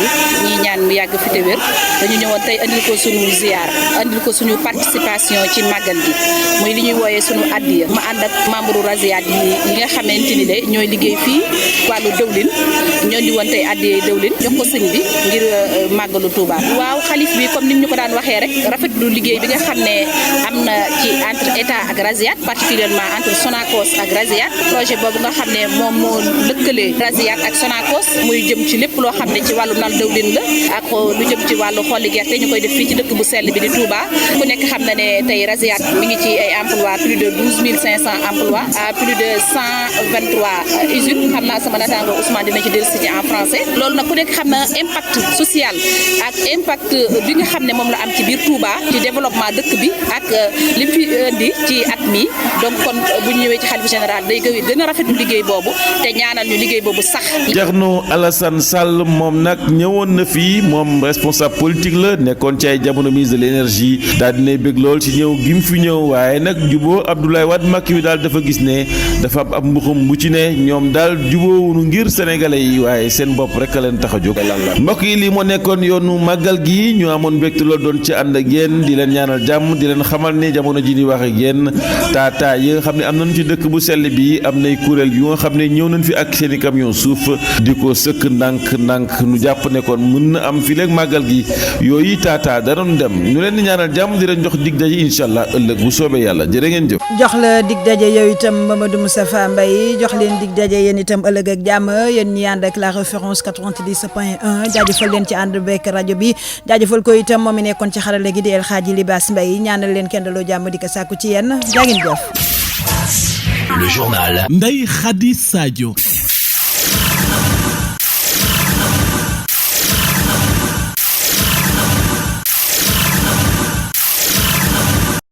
ñi ñaan mu yàgg fi te wér dañu ñëwoon tey andil ko suñu ziyaar andil ko suñu participation ci màggal gi muy li ñuy wooyee suñu addiya ma ànd ak membre Rasiat yi nga xamante ni de ñooy liggéey fii wàllu dëwlin ñoo di woon tey addiya dëwlin jox ko sëñ bi ngir màggalu Touba waaw xalif bi comme ni ñu ko daan waxee rek rafetlu liggéey bi nga xam ne am na ci entre état ak Rasiat particulièrement entre Sonacos ak Rasiat projet boobu nga xam ne moom moo lëkkale Rasiat ak Sonacos muy jëm ci lépp loo xam ne ci wàllu nal dëwlin la ak lu jëm ci wàllu xolli gerte ñu koy def fii ci dëkk bu sell bi di Touba ku nekk xam na ne tey Rasiat mi ngi ci ay emploi plus de 12500 emplois à plus de 123 usines xam naa sama naataango Ousmane dina ci dellusi ci en français loolu nag ku nekk xam na impact social ak impact bi nga xam ne moom la am ci biir Touba ci développement dëkk bi ak li fi indi ci at mi donc kon bu ñu ñëwee ci xalifa général day gën a rafetlu liggéey boobu te ñaanal ñu liggéey boobu sax. Thierno Alassane Sall moom nag ñëwoon na fii moom responsable politique la nekkoon ci ay jamono ministre de l'énergie daal dinay bëgg lool ci ñëw gi mu fi ñëw waaye nag juboo Abdoulaye Wade Macky wi daal dafa gis ne dafa am ab mbuxum bu ci ne ñoom daal juboowunu ngir sénégalais yi waaye seen bopp rek a leen tax a jóg mbokk yi lii moo nekkoon yoonu màggal gi ñu amoon mbégte lool doon ci ànd ak yéen di leen ñaanal jàmm di leen xamal ne jamono ji ni wax ak yéen taataa yi nga xam ne am nañu ci dëkk bu sell bi am nay kuréel yu nga xam ne ñëw nañ fi ak seeni camion suuf di ko sëkk ndànk nu jàpp ne kon mën na am fi léegi màggal gi yooyu taataa da doon dem ñu leen di ñaanal jàmm di leen jox dig daje incha allah ëllëg bu soobee yàlla jërë ngeen jëf. jox la dig daje yow itam Mamadou Moustapha Mbaye jox leen dig daje yéen itam ëllëg ak jàmm yéen ñi ànd ak la référence 90.1 jaajëfal leen ci ànd beek rajo bi jaajëfal ko itam moom mi nekkoon ci xarale gi di El Hadji Libaas Mbaye ñaanal leen kenn daloo jàmm di ko sàkku ci yéen jaa ngeen jëf. Le journal Ndeye Khady Sadio.